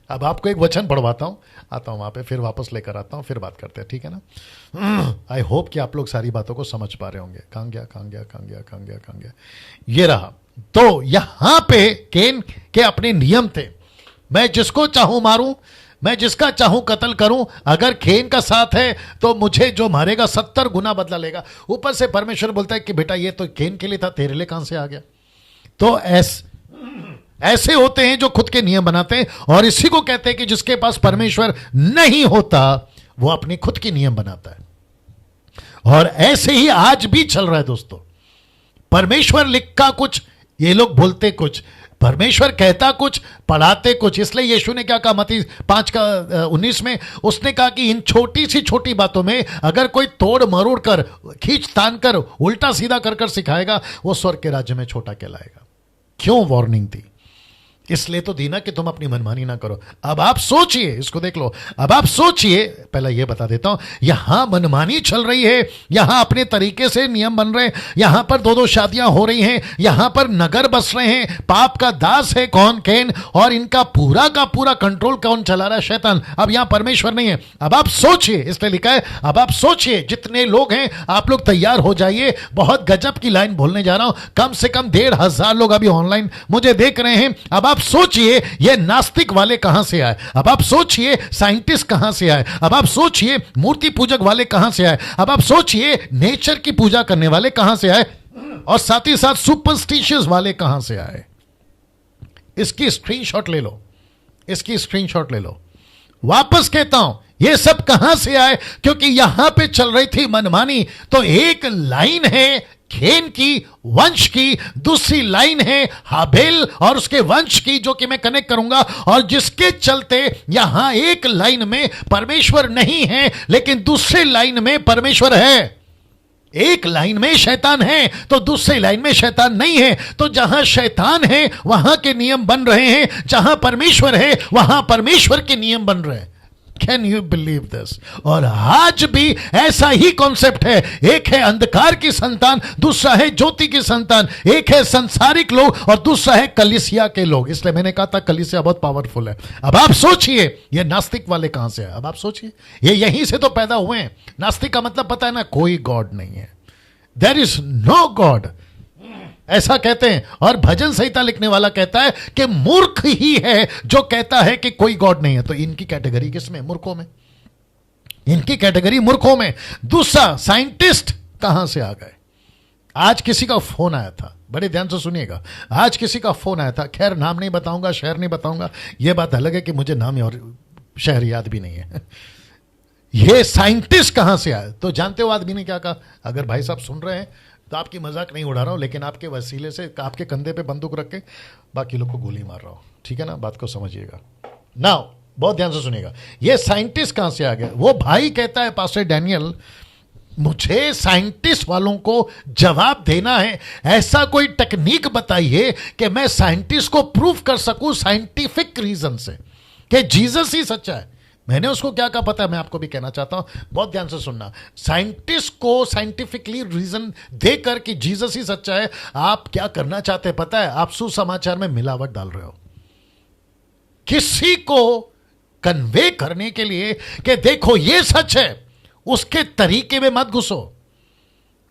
अब आपको एक वचन पढ़वाता हूं, आता हूं वहां पे, फिर वापस लेकर आता हूं, फिर बात करते हैं, ठीक है ना? आई होप कि आप लोग सारी बातों को समझ पा रहे होंगे। कहां गया? ये रहा। तो यहां पे केन के अपने नियम थे। मैं जिसको चाहूं मारूं, मैं जिसका चाहूं कत्ल करूं। अगर केन का साथ है तो मुझे जो मारेगा 70 गुना बदला लेगा। ऊपर से परमेश्वर बोलता है कि बेटा ये तो केन के लिए था, तेरे लिए कहां से आ गया? तो ऐसे होते हैं जो खुद के नियम बनाते हैं, और इसी को कहते हैं कि जिसके पास परमेश्वर नहीं होता वो अपने खुद के नियम बनाता है। और ऐसे ही आज भी चल रहा है दोस्तों। परमेश्वर लिखा कुछ, ये लोग बोलते कुछ। परमेश्वर कहता कुछ, पढ़ाते कुछ। इसलिए यीशु ने क्या कहा मत्ती 5:19 में? उसने कहा कि इन छोटी सी छोटी बातों में अगर कोई तोड़ मरोड़ कर, खींच तान कर, उल्टा सीधा कर सिखाएगा, वो स्वर्ग के राज्य में छोटा कहलाएगा। क्यों वार्निंग दी? इसलिए तो दी ना कि तुम अपनी मनमानी ना करो। अब आप सोचिए, इसको देख लो। अब आप सोचिए, पहले यह बता देता हूं, यहां मनमानी चल रही है, यहां अपने तरीके से नियम बन रहे हैं, यहां पर 2-2 शादियां हो रही हैं, यहां पर नगर बस रहे हैं। पाप का दास है कौन? केन। और इनका पूरा का पूरा कंट्रोल कौन चला रहा है? शैतान। अब यहां परमेश्वर नहीं है। अब आप सोचिए, इसलिए लिखा है, अब आप सोचिए, जितने लोग हैं आप लोग तैयार हो जाइए। बहुत गजब की लाइन बोलने जा रहा हूं। कम से कम 1,500 लोग अभी ऑनलाइन मुझे देख रहे हैं। अब आप सोचिए, ये नास्तिक वाले कहां से आए? अब आप सोचिए, साइंटिस्ट कहां से आए? अब आप सोचिए, मूर्ति पूजक वाले कहां से आए? अब आप सोचिए, नेचर की पूजा करने वाले कहां से आए? और साथ ही साथ सुपरस्टिशियस वाले कहां से आए? इसकी स्क्रीनशॉट ले लो, इसकी स्क्रीनशॉट ले लो। वापस कहता हूं, ये सब कहां से आए? क्योंकि यहां पे चल रही थी मनमानी। तो एक लाइन है केन की, वंश की, दूसरी लाइन है हाबेल और उसके वंश की, जो कि मैं कनेक्ट करूंगा, और जिसके चलते यहां एक लाइन में परमेश्वर नहीं है, लेकिन दूसरी लाइन में परमेश्वर है। एक लाइन में शैतान है तो दूसरी लाइन में शैतान नहीं है। तो जहां शैतान है वहां के नियम बन रहे हैं, जहां परमेश्वर है वहां परमेश्वर के नियम बन रहे हैं। Can you believe this? और आज भी ऐसा ही कॉन्सेप्ट है। एक है अंधकार की संतान, दूसरा है ज्योति की संतान। एक है संसारिक लोग और दूसरा है कलीसिया के लोग। इसलिए मैंने कहा था कलीसिया बहुत पावरफुल है। अब आप सोचिए, ये नास्तिक वाले कहां से है? अब आप सोचिए, ये यहीं से तो पैदा हुए हैं। नास्तिक का मतलब पता है ना? कोई गॉड नहीं है। देयर इज नो गॉड, ऐसा कहते हैं। और भजन संहिता लिखने वाला कहता है कि मूर्ख ही है जो कहता है कि कोई गॉड नहीं है। तो इनकी कैटेगरी किसमें? मूर्खों में। इनकी कैटेगरी मूर्खों में। दूसरा, साइंटिस्ट कहां से आ गए? आज किसी का फोन आया था, बड़े ध्यान से सुनिएगा। आज किसी का फोन आया था, खैर नाम नहीं बताऊंगा, शहर नहीं बताऊंगा। यह बात अलग है कि मुझे नाम और शहर याद भी नहीं है। ये साइंटिस्ट कहां से आए? तो जानते हो आदमी ने क्या कहा? अगर भाई साहब सुन रहे हैं तो आपकी मजाक नहीं उड़ा रहा हूं, लेकिन आपके वसीले से आपके कंधे पे बंदूक रख के बाकी लोग को गोली मार रहा हूं, ठीक है ना? बात को समझिएगा। नाउ बहुत ध्यान से सुनिएगा। ये साइंटिस्ट कहां से आ गया? वो भाई कहता है, पास्टर डैनियल, मुझे साइंटिस्ट वालों को जवाब देना है। ऐसा कोई टेक्निक बताइए कि मैं साइंटिस्ट को प्रूफ कर सकूं साइंटिफिक रीजन से कि जीसस ही सच्चा है। मैंने उसको क्या कहा पता है? मैं आपको भी कहना चाहता हूं, बहुत ध्यान से सुनना। साइंटिस्ट को साइंटिफिकली रीजन देकर कि जीसस ही सच्चा है, आप क्या करना चाहते हैं पता है? आप सुसमाचार में मिलावट डाल रहे हो, किसी को कन्वे करने के लिए कि देखो ये सच है। उसके तरीके में मत घुसो,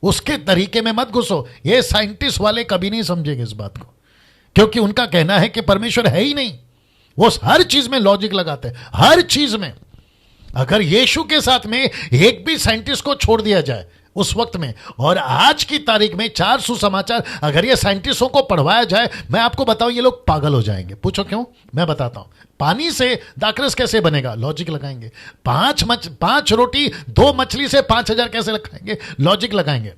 उसके तरीके में मत घुसो। ये साइंटिस्ट वाले कभी नहीं समझेंगे इस बात को, क्योंकि उनका कहना है कि परमेश्वर है ही नहीं। वो हर चीज में लॉजिक लगाते हैं, हर चीज में। अगर यीशु के साथ में एक भी साइंटिस्ट को छोड़ दिया जाए उस वक्त में, और आज की तारीख में 4 सुसमाचार अगर ये साइंटिस्टों को पढ़वाया जाए, मैं आपको बताऊं ये लोग पागल हो जाएंगे। पूछो क्यों? मैं बताता हूं। पानी से दाखरस कैसे बनेगा? लॉजिक लगाएंगे। 5 रोटी 2 मछली से 5,000 कैसे लगाएंगे? लॉजिक लगाएंगे।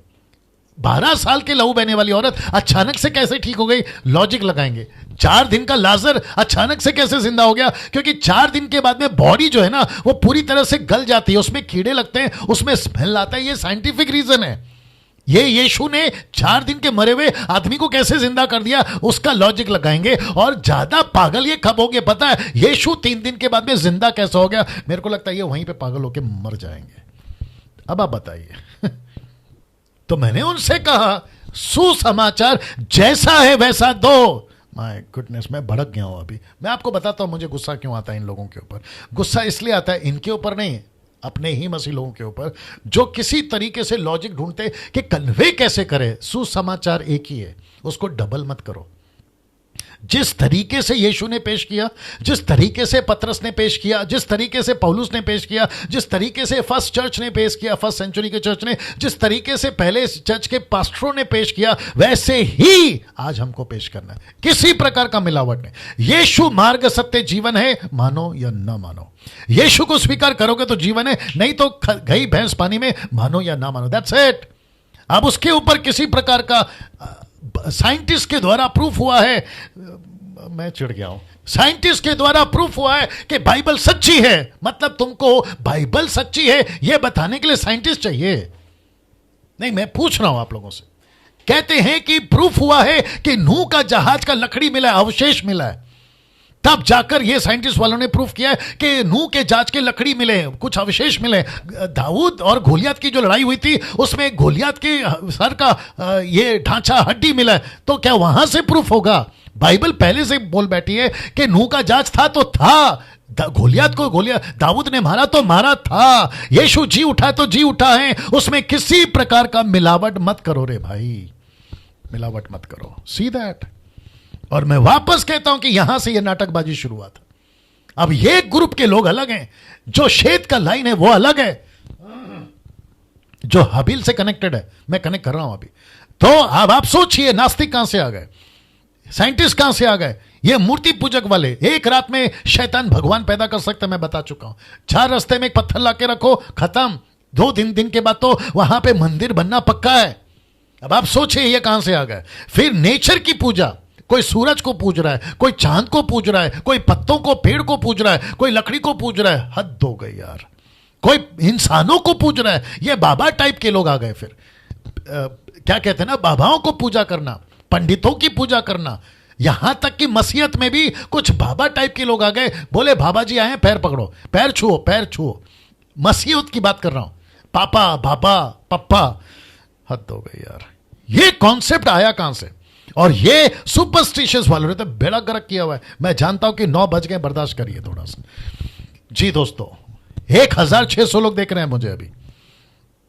12 साल के लहू बहने वाली औरत अचानक से कैसे ठीक हो गई? लॉजिक लगाएंगे। 4 दिन का लाजर अचानक से कैसे जिंदा हो गया? क्योंकि 4 दिन के बाद में बॉडी जो है ना वो पूरी तरह से गल जाती है, उसमें कीड़े लगते हैं, उसमें स्मेल आता है। ये साइंटिफिक रीजन है। ये यीशु ने 4 दिन के मरे हुए आदमी को कैसे जिंदा कर दिया, उसका लॉजिक लगाएंगे। और ज्यादा पागल ये कब हो गए पता है? यीशु 3 दिन के बाद में जिंदा कैसे हो गया? मेरे को लगता है ये वहीं पे पागल होके मर जाएंगे। अब आप बताइए। तो मैंने उनसे कहा सुसमाचार जैसा है वैसा दो। माय गुडनेस, मैं भड़क गया हूं अभी। मैं आपको बताता हूं मुझे गुस्सा क्यों आता है इन लोगों के ऊपर। गुस्सा इसलिए आता है इनके ऊपर नहीं, अपने ही मसीह लोगों के ऊपर, जो किसी तरीके से लॉजिक ढूंढते कि कन्वे कैसे करे। सुसमाचार एक ही है, उसको डबल मत करो। जिस तरीके से यीशु ने पेश किया, जिस तरीके से पतरस ने पेश किया, जिस तरीके से पौलुस ने पेश किया, जिस तरीके से फर्स्ट चर्च ने पेश किया, फर्स्ट सेंचुरी के चर्च ने, जिस तरीके से पहले चर्च के पास्टरों ने पेश किया, वैसे ही आज हमको पेश करना है। किसी प्रकार का मिलावट नहीं। यीशु मार्ग सत्य जीवन है, मानो या ना मानो। यीशु को स्वीकार करोगे तो जीवन है, नहीं तो गई भैंस पानी में, मानो या ना मानो। That's it. अब उसके ऊपर किसी प्रकार का साइंटिस्ट के द्वारा प्रूफ हुआ है, मैं चिढ़ गया हूं। साइंटिस्ट के द्वारा प्रूफ हुआ है कि बाइबल सच्ची है, मतलब तुमको बाइबल सच्ची है यह बताने के लिए साइंटिस्ट चाहिए? नहीं, मैं पूछ रहा हूं आप लोगों से। कहते हैं कि प्रूफ हुआ है कि नूह का जहाज का लकड़ी मिला है, अवशेष मिला है, तब जाकर ये साइंटिस्ट वालों ने प्रूफ किया है कि नूह के जहाज के लकड़ी मिले, कुछ अवशेष मिले। दाऊद और गोलियत की जो लड़ाई हुई थी उसमें गोलियत के सर का ये ढांचा हड्डी मिला है, तो क्या वहां से प्रूफ होगा? बाइबल पहले से बोल बैठी है कि नूह का जहाज था तो था, गोलियत को गोलियत दाऊद ने मारा तो मारा था, यीशु जी उठा तो जी उठा है। उसमें किसी प्रकार का मिलावट मत करो रे भाई, मिलावट मत करो। See that. और मैं वापस कहता हूं कि यहां से यह नाटकबाजी शुरू हुआ था। अब ये ग्रुप के लोग अलग हैं, जो शेत का लाइन है वो अलग है, जो हबील से कनेक्टेड है। मैं कनेक्ट कर रहा हूं अभी। तो अब आप सोचिए नास्तिक कहां से आ गए, साइंटिस्ट कहां से आ गए, ये मूर्ति पूजक वाले। एक रात में शैतान भगवान पैदा कर सकता है, मैं बता चुका हूं। 4 रास्ते में एक पत्थर लाके रखो, खत्म। 2 दिन के बाद तो वहां पे मंदिर बनना पक्का है। अब आप सोचिए ये कहां से आ गए। फिर नेचर की पूजा, कोई सूरज को पूज रहा है, कोई चांद को पूज रहा है, कोई पत्तों को पेड़ को पूज रहा है, कोई लकड़ी को पूज रहा है। हद हो गई यार। कोई इंसानों को पूज रहा है। ये बाबा टाइप के लोग आ गए। फिर क्या कहते हैं ना, बाबाओं को पूजा करना, पंडितों की पूजा करना। यहां तक कि मसीहत में भी कुछ बाबा टाइप के लोग आ गए। बोले बाबा जी आए, पैर पकड़ो, पैर छुओ, पैर छुओ। मसीहत की बात कर रहा हूं, पापा बाबा पप्पा। हद हो गई यार। ये कॉन्सेप्ट आया कहां से? और ये सुपरस्टिशियस वालों ने तो बेड़ा गर्क किया हुआ है। मैं जानता हूं कि 9 बज गए, बर्दाश्त करिए थोड़ा सा। जी दोस्तों, 1600 लोग देख रहे हैं मुझे अभी।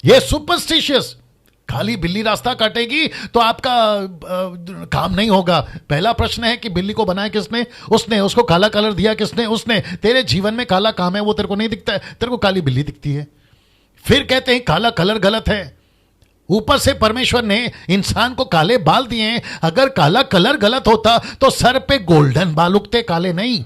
ये सुपरस्टिशियस, खाली बिल्ली रास्ता काटेगी तो आपका काम नहीं होगा। पहला प्रश्न है कि बिल्ली को बनाया किसने? उसने। उसको काला कलर दिया किसने? उसने। तेरे जीवन में काला काम है वो तेरे को नहीं दिखता है, तेरे को काली बिल्ली दिखती है। फिर कहते हैं काला कलर गलत है। ऊपर से परमेश्वर ने इंसान को काले बाल दिए हैं। अगर काला कलर गलत होता तो सर पे गोल्डन बाल उगते, काले नहीं।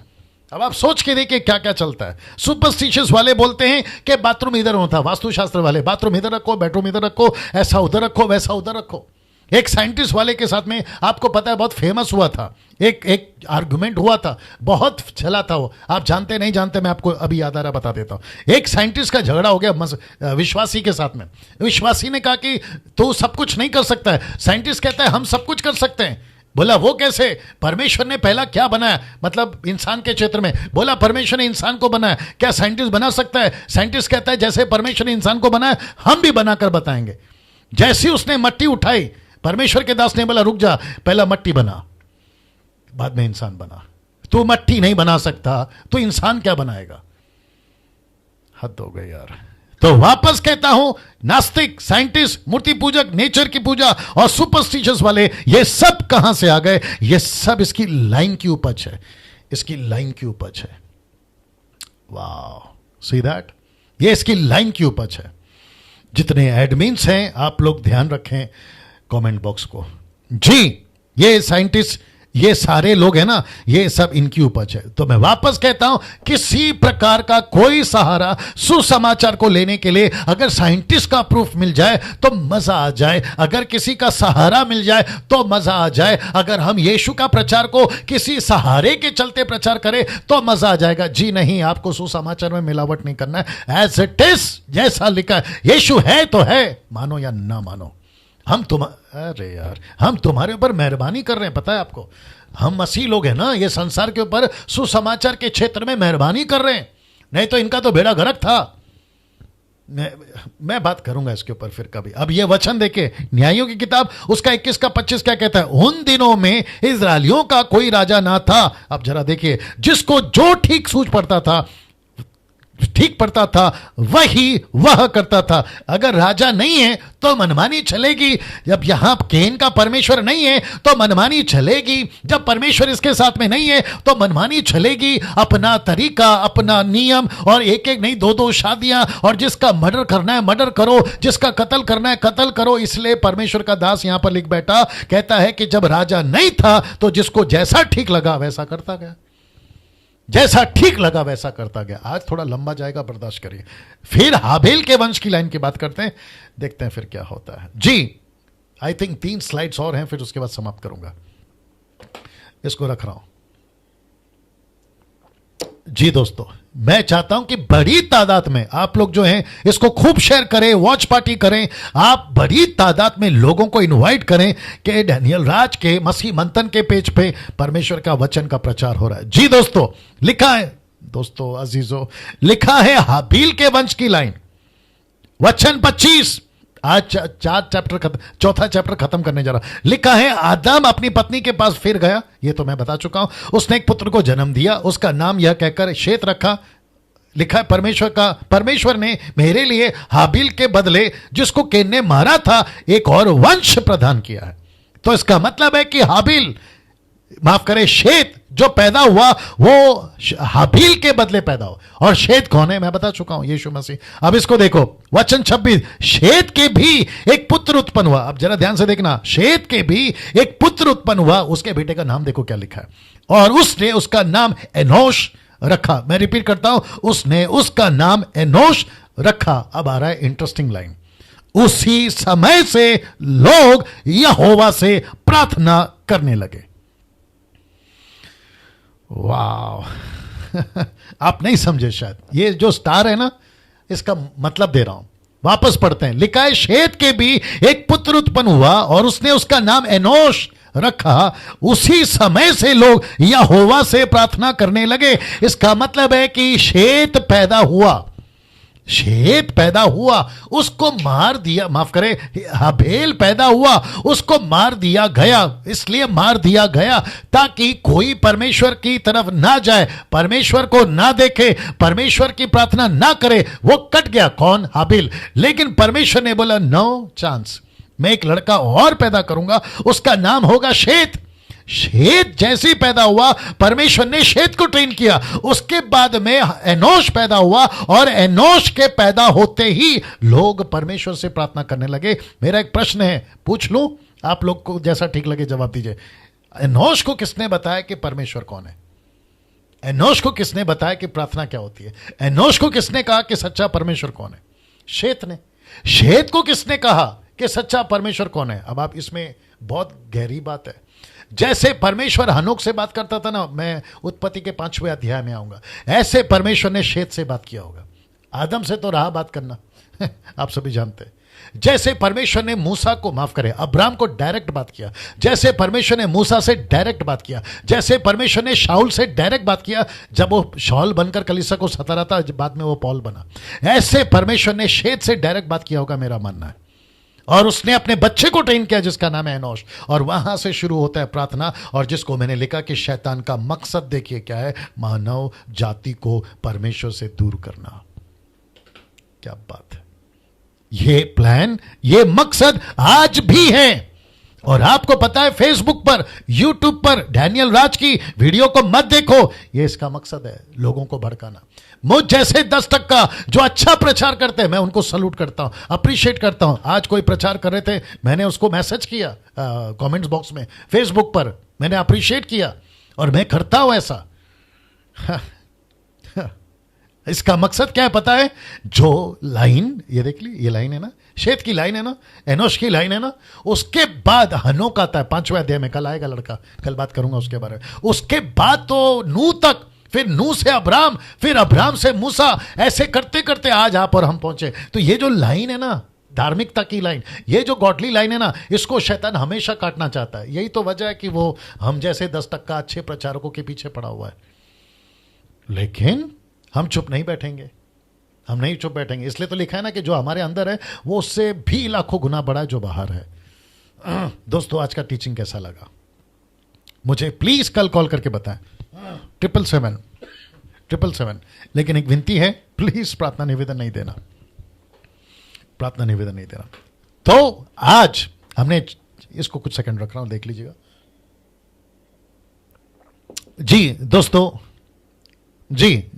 अब आप सोच के देखिए क्या क्या चलता है। सुपरस्टिशियस वाले बोलते हैं कि बाथरूम इधर होता, वास्तुशास्त्र वाले बाथरूम इधर रखो, बेडरूम इधर रखो, ऐसा उधर रखो, वैसा उधर रखो। एक साइंटिस्ट वाले के साथ में आपको पता है बहुत फेमस हुआ था, एक आर्गुमेंट हुआ था, बहुत चला था वो। आप जानते नहीं जानते, मैं आपको अभी याद आ रहा बता देता हूं। एक साइंटिस्ट का झगड़ा हो गया विश्वासी के साथ में। विश्वासी ने कहा कि तू सब कुछ नहीं कर सकता है। साइंटिस्ट कहता है हम सब कुछ कर सकते हैं। बोला वो कैसे? परमेश्वर ने पहला क्या बनाया, मतलब इंसान के क्षेत्र में। बोला परमेश्वर ने इंसान को बनाया, क्या साइंटिस्ट बना सकता है? साइंटिस्ट कहता है जैसे परमेश्वर ने इंसान को बनाया हम भी बनाकर बताएंगे। जैसी उसने मट्टी उठाई, परमेश्वर के दास ने बोला रुक जा, पहला मट्टी बना, बाद में इंसान बना। तू मट्टी नहीं बना सकता तो इंसान क्या बनाएगा? हद हो गई यार। तो वापस कहता हूं, नास्तिक, साइंटिस्ट, मूर्ति पूजक, नेचर की पूजा और सुपरस्टिशियस वाले, ये सब कहां से आ गए? ये सब इसकी लाइन की उपज है, इसकी लाइन की उपज है। वाह, सी दैट। ये इसकी लाइन की उपज है। जितने एडमिन्स हैं आप लोग ध्यान रखें कमेंट बॉक्स को। जी, ये साइंटिस्ट, ये सारे लोग हैं ना, ये सब इनकी उपज है। तो मैं वापस कहता हूं, किसी प्रकार का कोई सहारा सुसमाचार को लेने के लिए अगर साइंटिस्ट का प्रूफ मिल जाए तो मजा आ जाए, अगर किसी का सहारा मिल जाए तो मजा आ जाए, अगर हम यीशु का प्रचार को किसी सहारे के चलते प्रचार करें तो मजा आ जाएगा। जी नहीं, आपको सुसमाचार में मिलावट नहीं करना है। एज इट इज, जैसा लिखा है, यीशु है तो है, मानो या ना मानो। अरे यार, हम तुम्हारे ऊपर मेहरबानी कर रहे हैं, पता है आपको। हम मसीह लोग हैं ना, ये संसार के ऊपर सुसमाचार के क्षेत्र में मेहरबानी कर रहे हैं, नहीं तो इनका तो बेड़ा गर्क था। मैं बात करूंगा इसके ऊपर फिर कभी। अब ये वचन देखे, न्यायों की किताब उसका 21 का 25 क्या कहता है? उन दिनों में इजरायलियों का कोई राजा ना था। अब जरा देखिए, जिसको जो ठीक सूझ पड़ता था, ठीक पड़ता था, वही वह करता था। अगर राजा नहीं है तो मनमानी चलेगी। जब यहां केन का परमेश्वर नहीं है तो मनमानी चलेगी। जब परमेश्वर इसके साथ में नहीं है तो मनमानी चलेगी। अपना तरीका, अपना नियम, और एक एक नहीं, दो दो शादियां, और जिसका मर्डर करना है मर्डर करो, जिसका कत्ल करना है कत्ल करो। इसलिए परमेश्वर का दास यहां पर लिख बैठा, कहता है कि जब राजा नहीं था तो जिसको जैसा ठीक लगा वैसा करता गया, जैसा ठीक लगा वैसा करता गया। आज थोड़ा लंबा जाएगा, बर्दाश्त करिए। फिर हाबेल के वंश की लाइन की बात करते हैं, देखते हैं फिर क्या होता है। जी, आई थिंक 3 स्लाइड्स और हैं, फिर उसके बाद समाप्त करूंगा। इसको रख रहा हूं। जी दोस्तों, मैं चाहता हूं कि बड़ी तादाद में आप लोग जो हैं इसको खूब शेयर करें, वॉच पार्टी करें। आप बड़ी तादाद में लोगों को इनवाइट करें कि डैनियल राज के मसीह मंथन के पेज पे परमेश्वर का वचन का प्रचार हो रहा है। जी दोस्तों, लिखा है, दोस्तों अजीजों, लिखा है हाबील के वंश की लाइन, वचन 25। आज 4 चैप्टर खत्म करने जा रहा। लिखा है, आदम अपनी पत्नी के पास फिर गया, ये तो मैं बता चुका हूं। उसने एक पुत्र को जन्म दिया, उसका नाम यह कहकर शेत रखा। लिखा है, परमेश्वर ने मेरे लिए हाबील के बदले जिसको केन ने मारा था एक और वंश प्रदान किया है। तो इसका मतलब है कि हाबील, माफ करे, शेत जो पैदा हुआ वो हाबील के बदले पैदा हुआ। और शेत कौन है? मैं बता चुका हूं, यीशु मसीह। अब इसको देखो, वचन 26, शेत के भी एक पुत्र उत्पन्न हुआ। अब जरा ध्यान से देखना, शेत के भी एक पुत्र उत्पन्न हुआ। उसके बेटे का नाम देखो क्या लिखा है, और उसने उसका नाम एनोश रखा। मैं रिपीट करता हूं, उसने उसका नाम एनोश रखा। अब आ रहा है इंटरेस्टिंग लाइन, उसी समय से लोग यहोवा से प्रार्थना करने लगे। वाह आप नहीं समझे शायद, ये जो स्टार है ना, इसका मतलब दे रहा हूं। वापस पढ़ते हैं, लिखा है, शेत के भी एक पुत्र उत्पन्न हुआ और उसने उसका नाम एनोश रखा। उसी समय से लोग यहोवा से प्रार्थना करने लगे। इसका मतलब है कि शेत पैदा हुआ, शेत पैदा हुआ, उसको मार दिया, माफ करे, हाबेल पैदा हुआ, उसको मार दिया गया। इसलिए मार दिया गया ताकि कोई परमेश्वर की तरफ ना जाए, परमेश्वर को ना देखे, परमेश्वर की प्रार्थना ना करे। वो कट गया, कौन? हाबेल। लेकिन परमेश्वर ने बोला, नो चांस, मैं एक लड़का और पैदा करूंगा, उसका नाम होगा शेत। शेत जैसे ही पैदा हुआ, परमेश्वर ने शेत को ट्रेन किया। उसके बाद में एनोश पैदा हुआ, और एनोश के पैदा होते ही लोग परमेश्वर से प्रार्थना करने लगे। मेरा एक प्रश्न है, पूछ लूं, आप लोग को जैसा ठीक लगे जवाब दीजिए। एनोश को किसने बताया कि परमेश्वर कौन है? एनोश को किसने बताया कि प्रार्थना क्या होती है? एनोश को किसने कहा कि सच्चा परमेश्वर कौन है? शेत ने। शेत को किसने कहा कि सच्चा परमेश्वर कौन है? अब आप, इसमें बहुत गहरी बात है। जैसे परमेश्वर हनोक से बात करता था ना, मैं उत्पत्ति के 5वें अध्याय में आऊंगा, ऐसे परमेश्वर ने शेत से बात किया होगा। आदम से तो रहा बात करना आप सभी जानते हैं। जैसे परमेश्वर ने मूसा को, माफ करें, अब्राम को डायरेक्ट बात किया, जैसे परमेश्वर ने मूसा से डायरेक्ट बात किया, जैसे परमेश्वर ने शाऊल से डायरेक्ट बात किया जब वो शाऊल बनकर कलीसिया को सता रहा था, बाद में वो पौल बना, ऐसे परमेश्वर ने शेत से डायरेक्ट बात किया होगा, मेरा मानना है। और उसने अपने बच्चे को ट्रेन किया जिसका नाम है एनोश, और वहां से शुरू होता है प्रार्थना। और जिसको मैंने लिखा कि शैतान का मकसद देखिए क्या है, मानव जाति को परमेश्वर से दूर करना। क्या बात है, ये प्लान, ये मकसद आज भी है, और आपको पता है फेसबुक पर, यूट्यूब पर डैनियल राज की वीडियो को मत देखो, ये इसका मकसद है लोगों को भड़काना। मुझ जैसे 10 टक्का जो अच्छा प्रचार करते हैं मैं उनको सल्यूट करता हूं, अप्रिशिएट करता हूं। आज कोई प्रचार कर रहे थे, मैंने उसको मैसेज किया कमेंट्स बॉक्स में, फेसबुक पर मैंने अप्रिशिएट किया, और मैं करता हूं ऐसा। इसका मकसद क्या है पता है? जो लाइन, ये देख ली, ये लाइन है ना, शेत की लाइन है ना, एनोश की लाइन है ना, उसके बाद हनोक आता है 5वें अध्याय में, कल आएगा लड़का, कल बात करूंगा उसके बारे में। उसके बाद तो नूह तक, फिर नूह से अब्राम, फिर अब्राम से मूसा, ऐसे करते करते आज आप और हम पहुंचे। तो ये जो लाइन है ना, धार्मिकता की लाइन, ये जो गॉडली लाइन है ना, इसको शैतान हमेशा काटना चाहता है। यही तो वजह है कि वो हम जैसे 10 टक्का अच्छे प्रचारकों के पीछे पड़ा हुआ है। लेकिन हम चुप नहीं बैठेंगे, हम नहीं चुप बैठेंगे। इसलिए तो लिखा है ना कि जो हमारे अंदर है वो उससे भी लाखों गुना बड़ा है जो बाहर है। दोस्तों, आज का टीचिंग कैसा लगा मुझे प्लीज कल कॉल करके बताएं, 777। लेकिन एक विनती है, प्लीज प्रार्थना निवेदन नहीं देना, प्रार्थना निवेदन नहीं देना। तो आज हमने इसको कुछ सेकंड रख रहा हूं, देख लीजिएगा जी दोस्तों। जी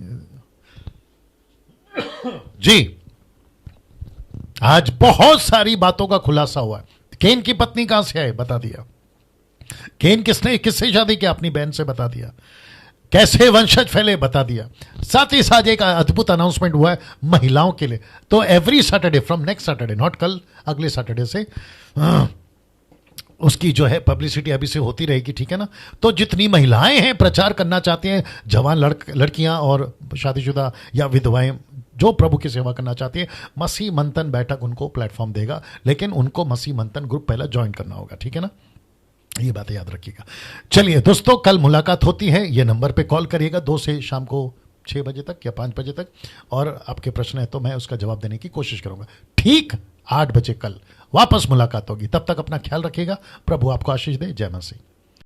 आज बहुत सारी बातों का खुलासा हुआ है। केन की पत्नी कहां से है बता दिया, केन किससे शादी किया, अपनी बहन से बता दिया, कैसे वंशज फैले बता दिया। साथ ही साथ एक अद्भुत अनाउंसमेंट हुआ है महिलाओं के लिए। तो every Saturday from next Saturday, not कल, अगले सैटरडे से उसकी जो है पब्लिसिटी अभी से होती रहेगी, ठीक है ना। तो जितनी महिलाएं हैं प्रचार करना चाहती हैं, जवान लड़कियां और शादीशुदा या विधवाएं जो प्रभु की सेवा करना चाहती है, मसीह मंथन बैठक उनको प्लेटफॉर्म देगा, लेकिन उनको मसीह मंथन ग्रुप पहले ज्वाइन करना होगा, ठीक है ना। ये बातें याद रखिएगा। चलिए दोस्तों, कल मुलाकात होती है, ये नंबर पे कॉल करिएगा 2 से शाम को 6 बजे तक या 5 बजे तक, और आपके प्रश्न है तो मैं उसका जवाब देने की कोशिश करूंगा। ठीक 8 बजे कल वापस मुलाकात होगी। तब तक अपना ख्याल रखिएगा। प्रभु आपको आशीष दे। जय मसीह।